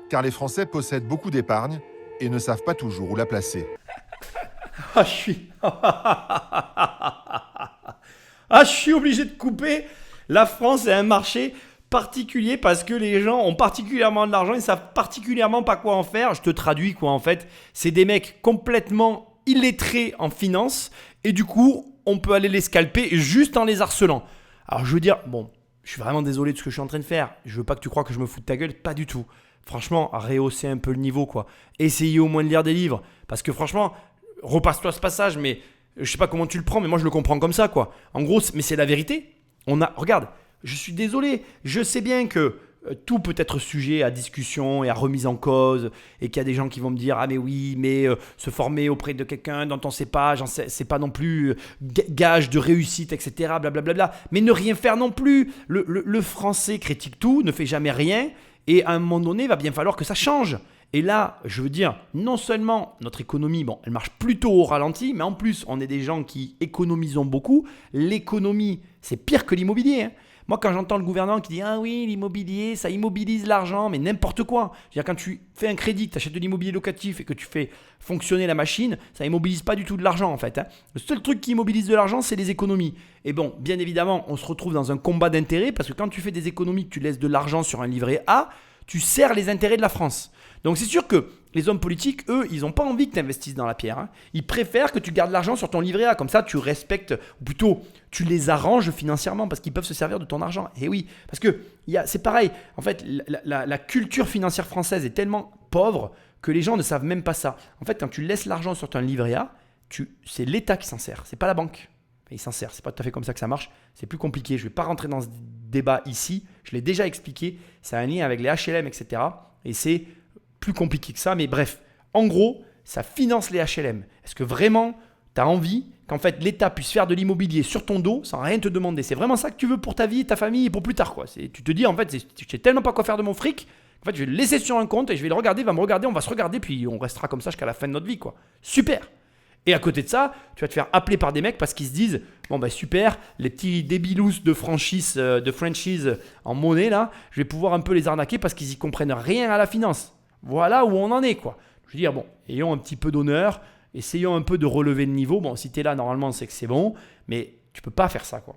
Speaker 2: car les Français possèdent beaucoup d'épargne et ne savent pas toujours où la placer.
Speaker 1: Ah, je suis obligé de couper. La France est un marché particulier parce que les gens ont particulièrement de l'argent, ils savent particulièrement pas quoi en faire. Je te traduis quoi en fait. C'est des mecs complètement illettrés en finance et du coup, on peut aller les scalper juste en les harcelant. Alors je veux dire, bon, je suis vraiment désolé de ce que je suis en train de faire. Je veux pas que tu crois que je me fous de ta gueule, pas du tout. Franchement, rehausser un peu le niveau quoi. Essayez au moins de lire des livres parce que franchement, repasse-toi ce passage, mais je sais pas comment tu le prends, mais moi je le comprends comme ça quoi. En gros, mais c'est la vérité. Regarde, je suis désolé, je sais bien que tout peut être sujet à discussion et à remise en cause et qu'il y a des gens qui vont me dire ah mais oui, mais se former auprès de quelqu'un dont on sait pas, c'est pas non plus gage de réussite, etc. Blablabla. Mais ne rien faire non plus. Le français critique tout, ne fait jamais rien et à un moment donné, il va bien falloir que ça change. Et là, je veux dire, non seulement notre économie, bon, elle marche plutôt au ralenti, mais en plus, on est des gens qui économisons beaucoup. L'économie, c'est pire que l'immobilier. Hein. Moi, quand j'entends le gouvernement qui dit « Ah oui, l'immobilier, ça immobilise l'argent », mais n'importe quoi. Je veux dire, quand tu fais un crédit, tu achètes de l'immobilier locatif et que tu fais fonctionner la machine, ça immobilise pas du tout de l'argent en fait. Hein. Le seul truc qui immobilise de l'argent, c'est les économies. Et bon, bien évidemment, on se retrouve dans un combat d'intérêts parce que quand tu fais des économies, que tu laisses de l'argent sur un livret A, tu serres les intérêts de la France. Donc c'est sûr que les hommes politiques, eux, ils n'ont pas envie que tu investisses dans la pierre. Hein. Ils préfèrent que tu gardes l'argent sur ton livret A. Comme ça, tu respectes, ou plutôt, tu les arranges financièrement parce qu'ils peuvent se servir de ton argent. Et oui, parce que c'est pareil. En fait, la culture financière française est tellement pauvre que les gens ne savent même pas ça. En fait, quand tu laisses l'argent sur ton livret A, c'est l'État qui s'en sert. C'est pas la banque. Il s'en sert. C'est pas tout à fait comme ça que ça marche. C'est plus compliqué. Je ne vais pas rentrer dans ce débat ici. Je l'ai déjà expliqué. Ça a un lien avec les HLM, etc. Et c'est plus compliqué que ça, mais bref, en gros, ça finance les HLM. Est-ce que vraiment, tu as envie qu'en fait l'État puisse faire de l'immobilier sur ton dos sans rien te demander? C'est vraiment ça que tu veux pour ta vie, ta famille et pour plus tard quoi. Tu te dis en fait, je sais tellement pas quoi faire de mon fric, en fait je vais le laisser sur un compte et je vais le regarder, il va me regarder, on va se regarder, puis on restera comme ça jusqu'à la fin de notre vie quoi. Super. Et à côté de ça, tu vas te faire appeler par des mecs parce qu'ils se disent bon bah super, les petits débilous de franchise en monnaie là, je vais pouvoir un peu les arnaquer parce qu'ils y comprennent rien à la finance. Voilà où on en est quoi. Je veux dire bon, ayons un petit peu d'honneur, essayons un peu de relever le niveau. Bon, si tu es là normalement, c'est que c'est bon, mais tu peux pas faire ça quoi.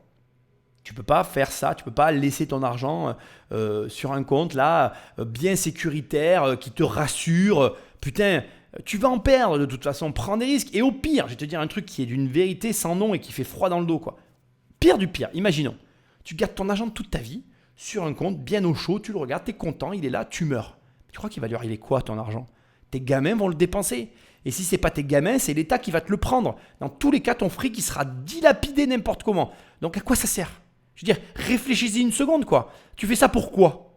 Speaker 1: Tu peux pas faire ça, tu peux pas laisser ton argent sur un compte là bien sécuritaire qui te rassure. Putain, tu vas en perdre de toute façon, prends des risques. Et au pire, je vais te dire un truc qui est d'une vérité sans nom et qui fait froid dans le dos quoi. Pire du pire, imaginons, tu gardes ton argent toute ta vie sur un compte bien au chaud, tu le regardes, tu es content, il est là, tu meurs. Tu crois qu'il va lui arriver quoi ton argent? Tes gamins vont le dépenser. Et si ce n'est pas tes gamins, c'est l'État qui va te le prendre. Dans tous les cas, ton fric il sera dilapidé n'importe comment. Donc à quoi ça sert? Je veux dire, réfléchis-y une seconde quoi. Tu fais ça pour quoi?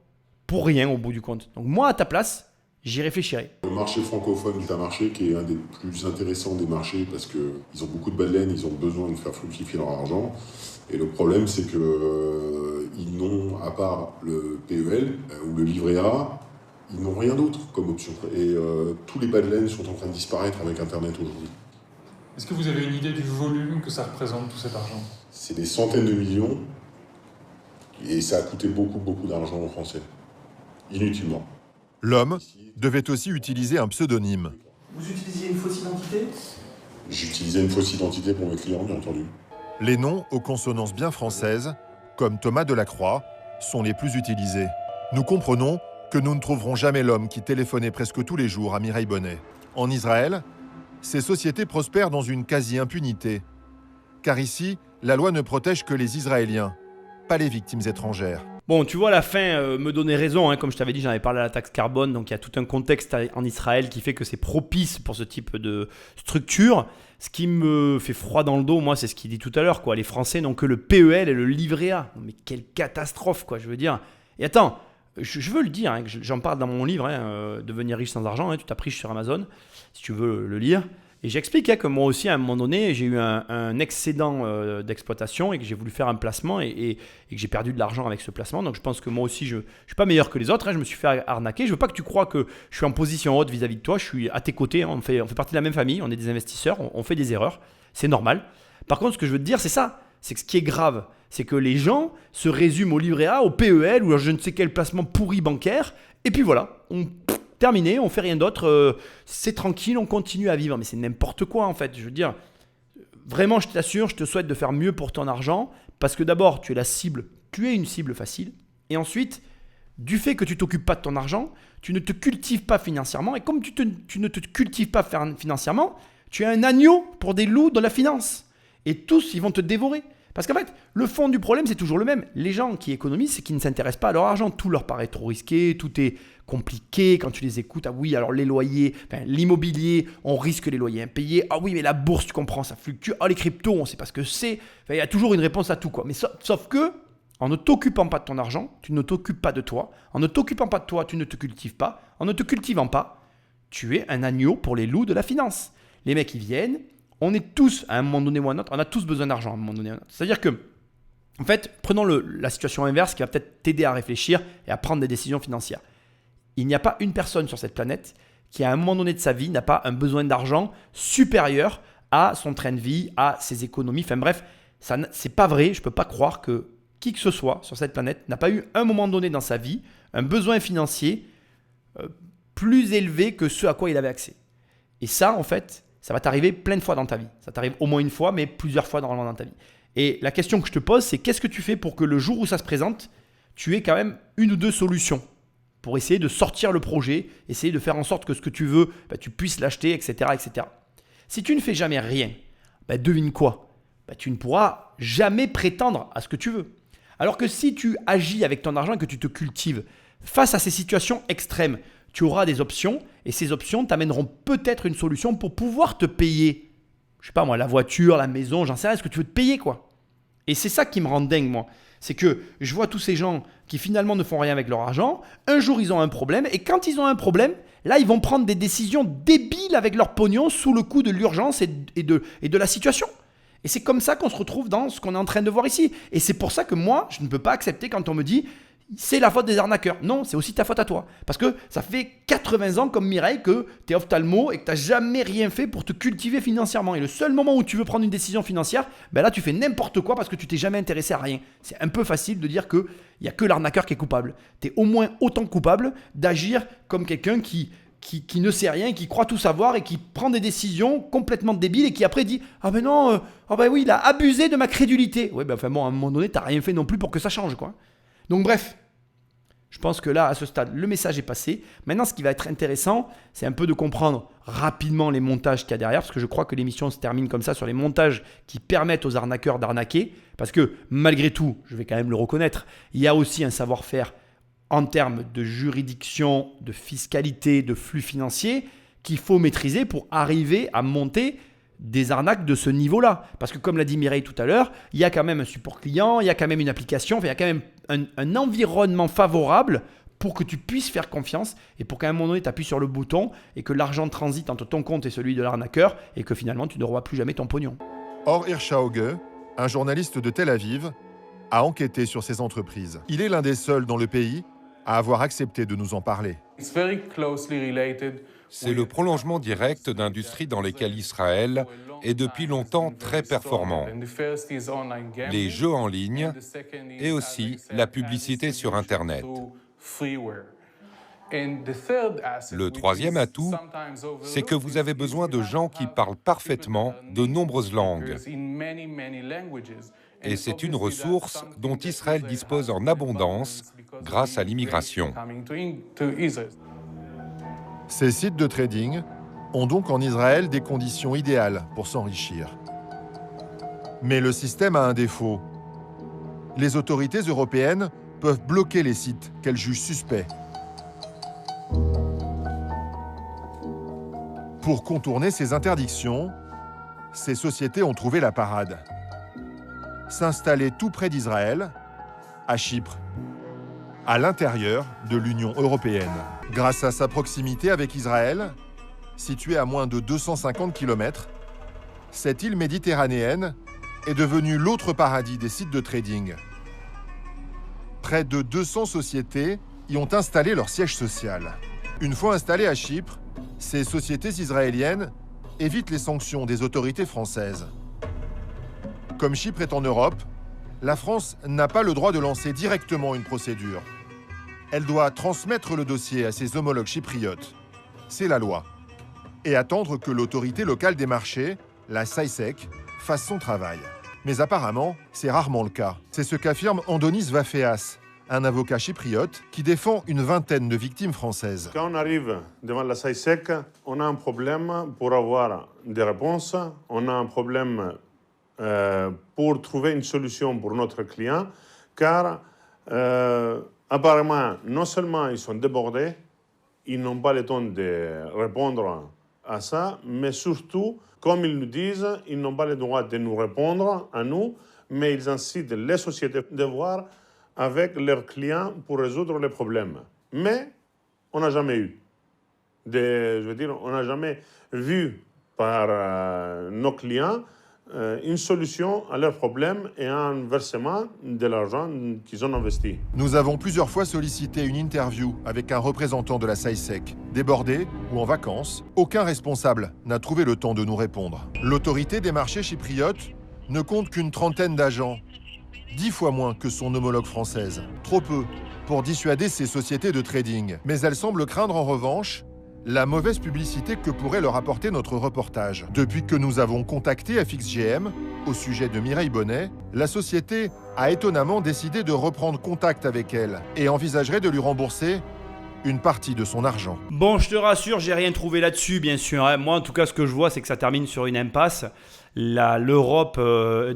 Speaker 1: Pour rien au bout du compte. Donc moi à ta place, j'y réfléchirai.
Speaker 21: Le marché francophone est un marché qui est un des plus intéressants des marchés parce qu'ils ont beaucoup de baleines, ils ont besoin de faire fructifier leur argent. Et le problème c'est qu'ils n'ont, à part le PEL ou le livret A, ils n'ont rien d'autre comme option. Et tous les bas-de-laine sont en train de disparaître avec Internet aujourd'hui.
Speaker 4: Est-ce que vous avez une idée du volume que ça représente, tout cet argent?
Speaker 21: C'est des centaines de millions et ça a coûté beaucoup d'argent aux Français. Inutilement.
Speaker 2: L'homme devait aussi utiliser un pseudonyme.
Speaker 14: Vous utilisiez une fausse identité?
Speaker 21: J'utilisais une fausse identité pour mes clients, bien entendu.
Speaker 2: Les noms aux consonances bien françaises, comme Thomas Delacroix, sont les plus utilisés. Nous comprenons que nous ne trouverons jamais l'homme qui téléphonait presque tous les jours à Mireille Bonnet. En Israël, ces sociétés prospèrent dans une quasi-impunité. Car ici, la loi ne protège que les Israéliens, pas les victimes étrangères.
Speaker 1: Bon, tu vois, la fin me donnait raison. Hein. Comme je t'avais dit, j'en avais parlé à la taxe carbone. Donc, il y a tout un contexte en Israël qui fait que c'est propice pour ce type de structure. Ce qui me fait froid dans le dos, moi, c'est ce qu'il dit tout à l'heure, quoi. Les Français n'ont que le PEL et le livret A. Mais quelle catastrophe, quoi, je veux dire. Et attends, je veux le dire, hein, j'en parle dans mon livre, hein, Devenir riche sans argent, hein, tout appris sur Amazon, si tu veux le lire. Et j'explique que moi aussi, à un moment donné, j'ai eu un excédent d'exploitation et que j'ai voulu faire un placement et que j'ai perdu de l'argent avec ce placement. Donc je pense que moi aussi, je ne suis pas meilleur que les autres. Hein, je me suis fait arnaquer. Je ne veux pas que tu crois que je suis en position haute vis-à-vis de toi. Je suis à tes côtés. Hein, on fait partie de la même famille. On est des investisseurs. On fait des erreurs. C'est normal. Par contre, ce que je veux te dire, c'est ça. C'est que ce qui est grave, C'est que les gens se résument au livret A, au PEL ou à je ne sais quel placement pourri bancaire. Et puis voilà, terminé, on fait rien d'autre. C'est tranquille, on continue à vivre. Mais c'est n'importe quoi en fait. Je veux dire, vraiment, je t'assure, je te souhaite de faire mieux pour ton argent. Parce que d'abord, tu es une cible facile. Et ensuite, du fait que tu ne t'occupes pas de ton argent, tu ne te cultives pas financièrement. Et comme tu ne te cultives pas financièrement, tu es un agneau pour des loups de la finance. Et tous, ils vont te dévorer. Parce qu'en fait, le fond du problème, c'est toujours le même. Les gens qui économisent, c'est qu'ils ne s'intéressent pas à leur argent. Tout leur paraît trop risqué, tout est compliqué quand tu les écoutes. Ah oui, alors les loyers, l'immobilier, on risque les loyers impayés. Ah oui, mais la bourse, tu comprends, ça fluctue. Ah, les cryptos, on ne sait pas ce que c'est. Il y a toujours une réponse à tout, quoi. Mais sauf que, en ne t'occupant pas de ton argent, tu ne t'occupes pas de toi. En ne t'occupant pas de toi, tu ne te cultives pas. En ne te cultivant pas, tu es un agneau pour les loups de la finance. Les mecs, ils viennent. On est tous, à un moment donné ou à un autre, on a tous besoin d'argent à un moment donné ou à un autre. C'est-à-dire que, en fait, prenons la situation inverse qui va peut-être t'aider à réfléchir et à prendre des décisions financières. Il n'y a pas une personne sur cette planète qui, à un moment donné de sa vie, n'a pas un besoin d'argent supérieur à son train de vie, à ses économies. Enfin bref, c'est pas vrai. Je ne peux pas croire que qui que ce soit sur cette planète n'a pas eu un moment donné dans sa vie un besoin financier plus élevé que ce à quoi il avait accès. Et ça, en fait, ça va t'arriver plein de fois dans ta vie. Ça t'arrive au moins une fois, mais plusieurs fois dans ta vie. Et la question que je te pose, c'est qu'est-ce que tu fais pour que le jour où ça se présente, tu aies quand même une ou deux solutions pour essayer de sortir le projet, essayer de faire en sorte que ce que tu veux, tu puisses l'acheter, etc., etc. Si tu ne fais jamais rien, devine quoi ? Tu ne pourras jamais prétendre à ce que tu veux. Alors que si tu agis avec ton argent et que tu te cultives, face à ces situations extrêmes, tu auras des options et ces options t'amèneront peut-être une solution pour pouvoir te payer, je sais pas moi, la voiture, la maison, j'en sais rien, est-ce que tu veux te payer quoi ? Et c'est ça qui me rend dingue moi. C'est que je vois tous ces gens qui finalement ne font rien avec leur argent, un jour ils ont un problème et quand ils ont un problème, là ils vont prendre des décisions débiles avec leur pognon sous le coup de l'urgence et de la situation. Et c'est comme ça qu'on se retrouve dans ce qu'on est en train de voir ici. Et c'est pour ça que moi, je ne peux pas accepter quand on me dit c'est la faute des arnaqueurs. Non, c'est aussi ta faute à toi. Parce que ça fait 80 ans comme Mireille que tu es ophtalmo et que tu n'as jamais rien fait pour te cultiver financièrement. Et le seul moment où tu veux prendre une décision financière, là tu fais n'importe quoi parce que tu t'es jamais intéressé à rien. C'est un peu facile de dire qu'il n'y a que l'arnaqueur qui est coupable. Tu es au moins autant coupable d'agir comme quelqu'un qui ne sait rien, qui croit tout savoir et qui prend des décisions complètement débiles et qui après dit « Ah ben non, oui, il a abusé de ma crédulité. » Ouais, à un moment donné, tu n'as rien fait non plus pour que ça change, quoi. Donc bref, je pense que là, à ce stade, le message est passé. Maintenant, ce qui va être intéressant, c'est un peu de comprendre rapidement les montages qu'il y a derrière, parce que je crois que l'émission se termine comme ça sur les montages qui permettent aux arnaqueurs d'arnaquer, parce que malgré tout, je vais quand même le reconnaître, il y a aussi un savoir-faire en termes de juridiction, de fiscalité, de flux financiers qu'il faut maîtriser pour arriver à monter des arnaques de ce niveau-là. Parce que comme l'a dit Mireille tout à l'heure, il y a quand même un support client, il y a quand même une application, il y a quand même un environnement favorable pour que tu puisses faire confiance et pour qu'à un moment donné, tu appuies sur le bouton et que l'argent transite entre ton compte et celui de l'arnaqueur et que finalement, tu ne revois plus jamais ton pognon.
Speaker 2: Or Hirschauge, un journaliste de Tel Aviv, a enquêté sur ces entreprises. Il est l'un des seuls dans le pays à avoir accepté de nous en parler.
Speaker 5: C'est le prolongement direct d'industries dans lesquelles Israël est depuis longtemps très performant. Les jeux en ligne et aussi la publicité sur Internet. Le troisième atout, c'est que vous avez besoin de gens qui parlent parfaitement de nombreuses langues. Et c'est une ressource dont Israël dispose en abondance grâce à l'immigration.
Speaker 2: Ces sites de trading ont donc en Israël des conditions idéales pour s'enrichir. Mais le système a un défaut. Les autorités européennes peuvent bloquer les sites qu'elles jugent suspects. Pour contourner ces interdictions, ces sociétés ont trouvé la parade. S'installer tout près d'Israël, à Chypre, à l'intérieur de l'Union européenne. Grâce à sa proximité avec Israël, située à moins de 250 km, cette île méditerranéenne est devenue l'autre paradis des sites de trading. Près de 200 sociétés y ont installé leur siège social. Une fois installées à Chypre, ces sociétés israéliennes évitent les sanctions des autorités françaises. Comme Chypre est en Europe, la France n'a pas le droit de lancer directement une procédure. Elle doit transmettre le dossier à ses homologues chypriotes. C'est la loi. Et attendre que l'autorité locale des marchés, la SAISEC, fasse son travail. Mais apparemment, c'est rarement le cas. C'est ce qu'affirme Andonis Vaféas, un avocat chypriote qui défend une vingtaine de victimes françaises.
Speaker 3: Quand on arrive devant la SAISEC, on a un problème pour avoir des réponses, on a un problème pour trouver une solution pour notre client, car apparemment, non seulement ils sont débordés, ils n'ont pas le temps de répondre à ça, mais surtout, comme ils nous disent, ils n'ont pas le droit de nous répondre à nous, mais ils incitent les sociétés de voir avec leurs clients pour résoudre les problèmes. Mais on n'a jamais eu. On n'a jamais vu par nos clients une solution à leurs problèmes et un versement de l'argent qu'ils ont investi.
Speaker 2: Nous avons plusieurs fois sollicité une interview avec un représentant de la SAISEC. Débordé ou en vacances, aucun responsable n'a trouvé le temps de nous répondre. L'autorité des marchés chypriotes ne compte qu'une trentaine d'agents, 10 fois moins que son homologue française. Trop peu pour dissuader ces sociétés de trading. Mais elle semble craindre en revanche la mauvaise publicité que pourrait leur apporter notre reportage. Depuis que nous avons contacté FXGM au sujet de Mireille Bonnet, la société a étonnamment décidé de reprendre contact avec elle et envisagerait de lui rembourser une partie de son argent.
Speaker 1: Bon, je te rassure, j'ai rien trouvé là-dessus, bien sûr. Moi, en tout cas, ce que je vois, c'est que ça termine sur une impasse. L'Europe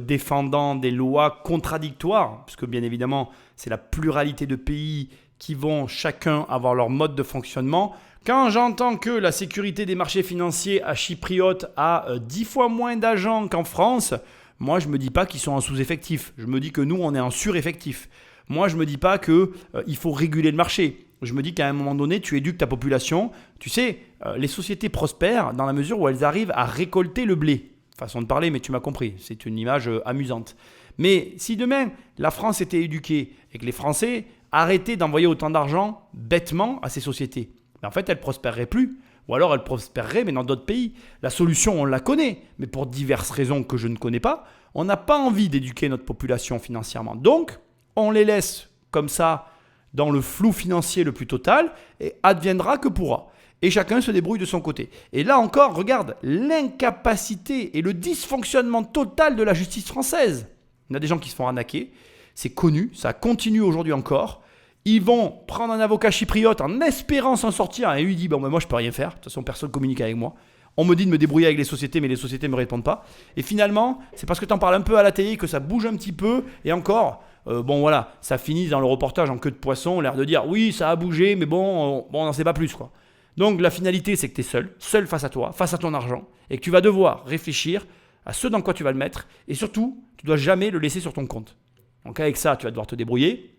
Speaker 1: défendant des lois contradictoires, puisque bien évidemment, c'est la pluralité de pays qui vont chacun avoir leur mode de fonctionnement. Quand j'entends que la sécurité des marchés financiers à Chypriote a 10 fois moins d'agents qu'en France, moi, je ne me dis pas qu'ils sont en sous-effectif. Je me dis que nous, on est en sur-effectif. Moi, je ne me dis pas qu'il faut réguler le marché. Je me dis qu'à un moment donné, tu éduques ta population. Tu sais, les sociétés prospèrent dans la mesure où elles arrivent à récolter le blé. Façon de parler, mais tu m'as compris. C'est une image amusante. Mais si demain, la France était éduquée et que les Français arrêtaient d'envoyer autant d'argent bêtement à ces sociétés, en fait, elles ne prospéreraient plus. Ou alors elles prospéreraient, mais dans d'autres pays. La solution, on la connaît. Mais pour diverses raisons que je ne connais pas, on n'a pas envie d'éduquer notre population financièrement. Donc, on les laisse comme ça dans le flou financier le plus total et adviendra que pourra. Et chacun se débrouille de son côté. Et là encore, regarde l'incapacité et le dysfonctionnement total de la justice française. Il y a des gens qui se font arnaquer. C'est connu, ça continue aujourd'hui encore. Ils vont prendre un avocat chypriote en espérant s'en sortir. Et lui dit, bon, ben moi, je ne peux rien faire. De toute façon, personne ne communique avec moi. On me dit de me débrouiller avec les sociétés, mais les sociétés ne me répondent pas. Et finalement, c'est parce que tu en parles un peu à la télé que ça bouge un petit peu. Et encore, bon voilà, ça finit dans le reportage en queue de poisson, l'air de dire, oui, ça a bougé, mais bon, on n'en sait pas plus, quoi. Donc, la finalité, c'est que tu es seul face à toi, face à ton argent, et que tu vas devoir réfléchir à ce dans quoi tu vas le mettre. Et surtout, tu ne dois jamais le laisser sur ton compte. Donc, avec ça, tu vas devoir te débrouiller.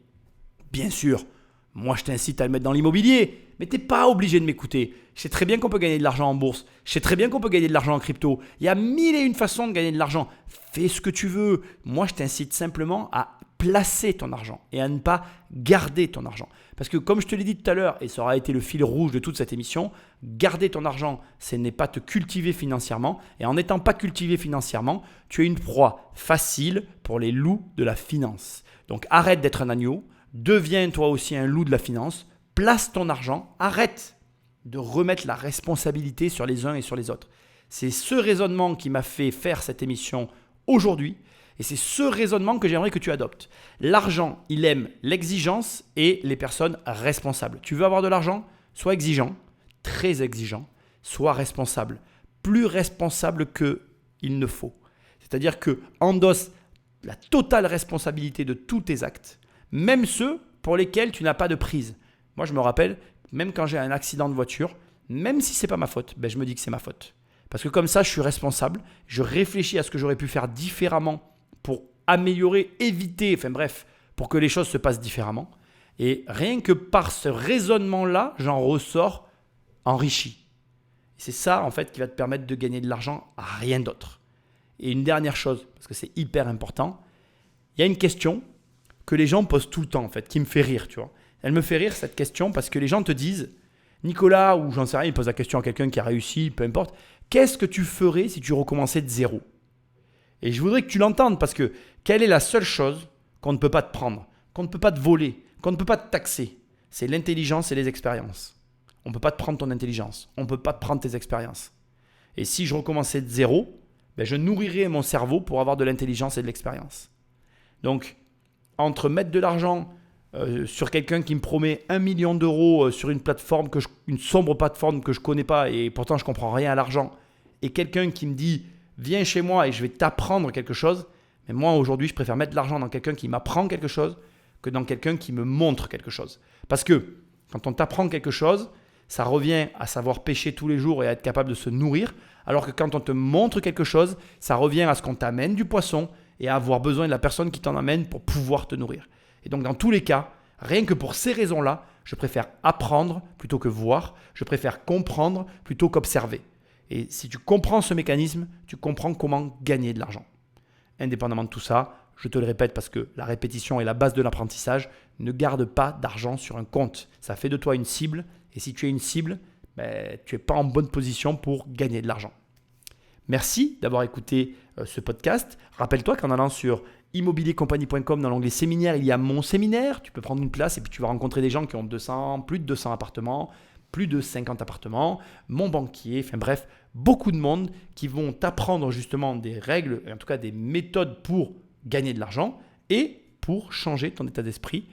Speaker 1: Bien sûr, moi je t'incite à le mettre dans l'immobilier, mais tu n'es pas obligé de m'écouter. Je sais très bien qu'on peut gagner de l'argent en bourse, je sais très bien qu'on peut gagner de l'argent en crypto. Il y a 1001 façons de gagner de l'argent. Fais ce que tu veux. Moi je t'incite simplement à placer ton argent et à ne pas garder ton argent. Parce que comme je te l'ai dit tout à l'heure, et ça aura été le fil rouge de toute cette émission, garder ton argent, ce n'est pas te cultiver financièrement. Et en n'étant pas cultivé financièrement, tu es une proie facile pour les loups de la finance. Donc arrête d'être un agneau. Deviens toi aussi un loup de la finance, place ton argent, arrête de remettre la responsabilité sur les uns et sur les autres. C'est ce raisonnement qui m'a fait faire cette émission aujourd'hui et c'est ce raisonnement que j'aimerais que tu adoptes. L'argent, il aime l'exigence et les personnes responsables. Tu veux avoir de l'argent ? Sois exigeant, très exigeant, sois responsable, plus responsable qu'il ne faut. C'est-à-dire que endosse la totale responsabilité de tous tes actes. Même ceux pour lesquels tu n'as pas de prise. Moi, je me rappelle, même quand j'ai un accident de voiture, même si ce n'est pas ma faute, je me dis que c'est ma faute. Parce que comme ça, je suis responsable. Je réfléchis à ce que j'aurais pu faire différemment pour améliorer, éviter, pour que les choses se passent différemment. Et rien que par ce raisonnement-là, j'en ressors enrichi. C'est ça, en fait, qui va te permettre de gagner de l'argent à rien d'autre. Et une dernière chose, parce que c'est hyper important, il y a une question que les gens posent tout le temps, en fait, qui me fait rire, tu vois. Elle me fait rire, cette question, parce que les gens te disent, Nicolas, ou j'en sais rien, ils posent la question à quelqu'un qui a réussi, peu importe, qu'est-ce que tu ferais si tu recommençais de zéro ? Et je voudrais que tu l'entendes, parce que quelle est la seule chose qu'on ne peut pas te prendre, qu'on ne peut pas te voler, qu'on ne peut pas te taxer. C'est l'intelligence et les expériences. On ne peut pas te prendre ton intelligence. On ne peut pas te prendre tes expériences. Et si je recommençais de zéro, je nourrirais mon cerveau pour avoir de l'intelligence et de l'expérience. Donc, entre mettre de l'argent sur quelqu'un qui me promet 1 million d'euros sur une plateforme, une sombre plateforme que je ne connais pas et pourtant je ne comprends rien à l'argent, et quelqu'un qui me dit « viens chez moi et je vais t'apprendre quelque chose », mais moi aujourd'hui je préfère mettre de l'argent dans quelqu'un qui m'apprend quelque chose que dans quelqu'un qui me montre quelque chose. Parce que quand on t'apprend quelque chose, ça revient à savoir pêcher tous les jours et à être capable de se nourrir, alors que quand on te montre quelque chose, ça revient à ce qu'on t'amène du poisson et à avoir besoin de la personne qui t'en amène pour pouvoir te nourrir. Et donc dans tous les cas, rien que pour ces raisons-là, je préfère apprendre plutôt que voir, je préfère comprendre plutôt qu'observer. Et si tu comprends ce mécanisme, tu comprends comment gagner de l'argent. Indépendamment de tout ça, je te le répète parce que la répétition est la base de l'apprentissage, ne garde pas d'argent sur un compte. Ça fait de toi une cible et si tu es une cible, tu n'es pas en bonne position pour gagner de l'argent. Merci d'avoir écouté ce podcast. Rappelle-toi qu'en allant sur immobiliercompagnie.com dans l'onglet séminaire, il y a mon séminaire. Tu peux prendre une place et puis tu vas rencontrer des gens qui ont plus de 200 appartements, plus de 50 appartements, mon banquier, enfin bref, beaucoup de monde qui vont t'apprendre justement des règles, en tout cas des méthodes pour gagner de l'argent et pour changer ton état d'esprit,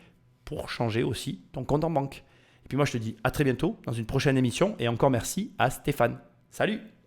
Speaker 1: pour changer aussi ton compte en banque. Et puis moi je te dis à très bientôt dans une prochaine émission et encore merci à Stéphane. Salut!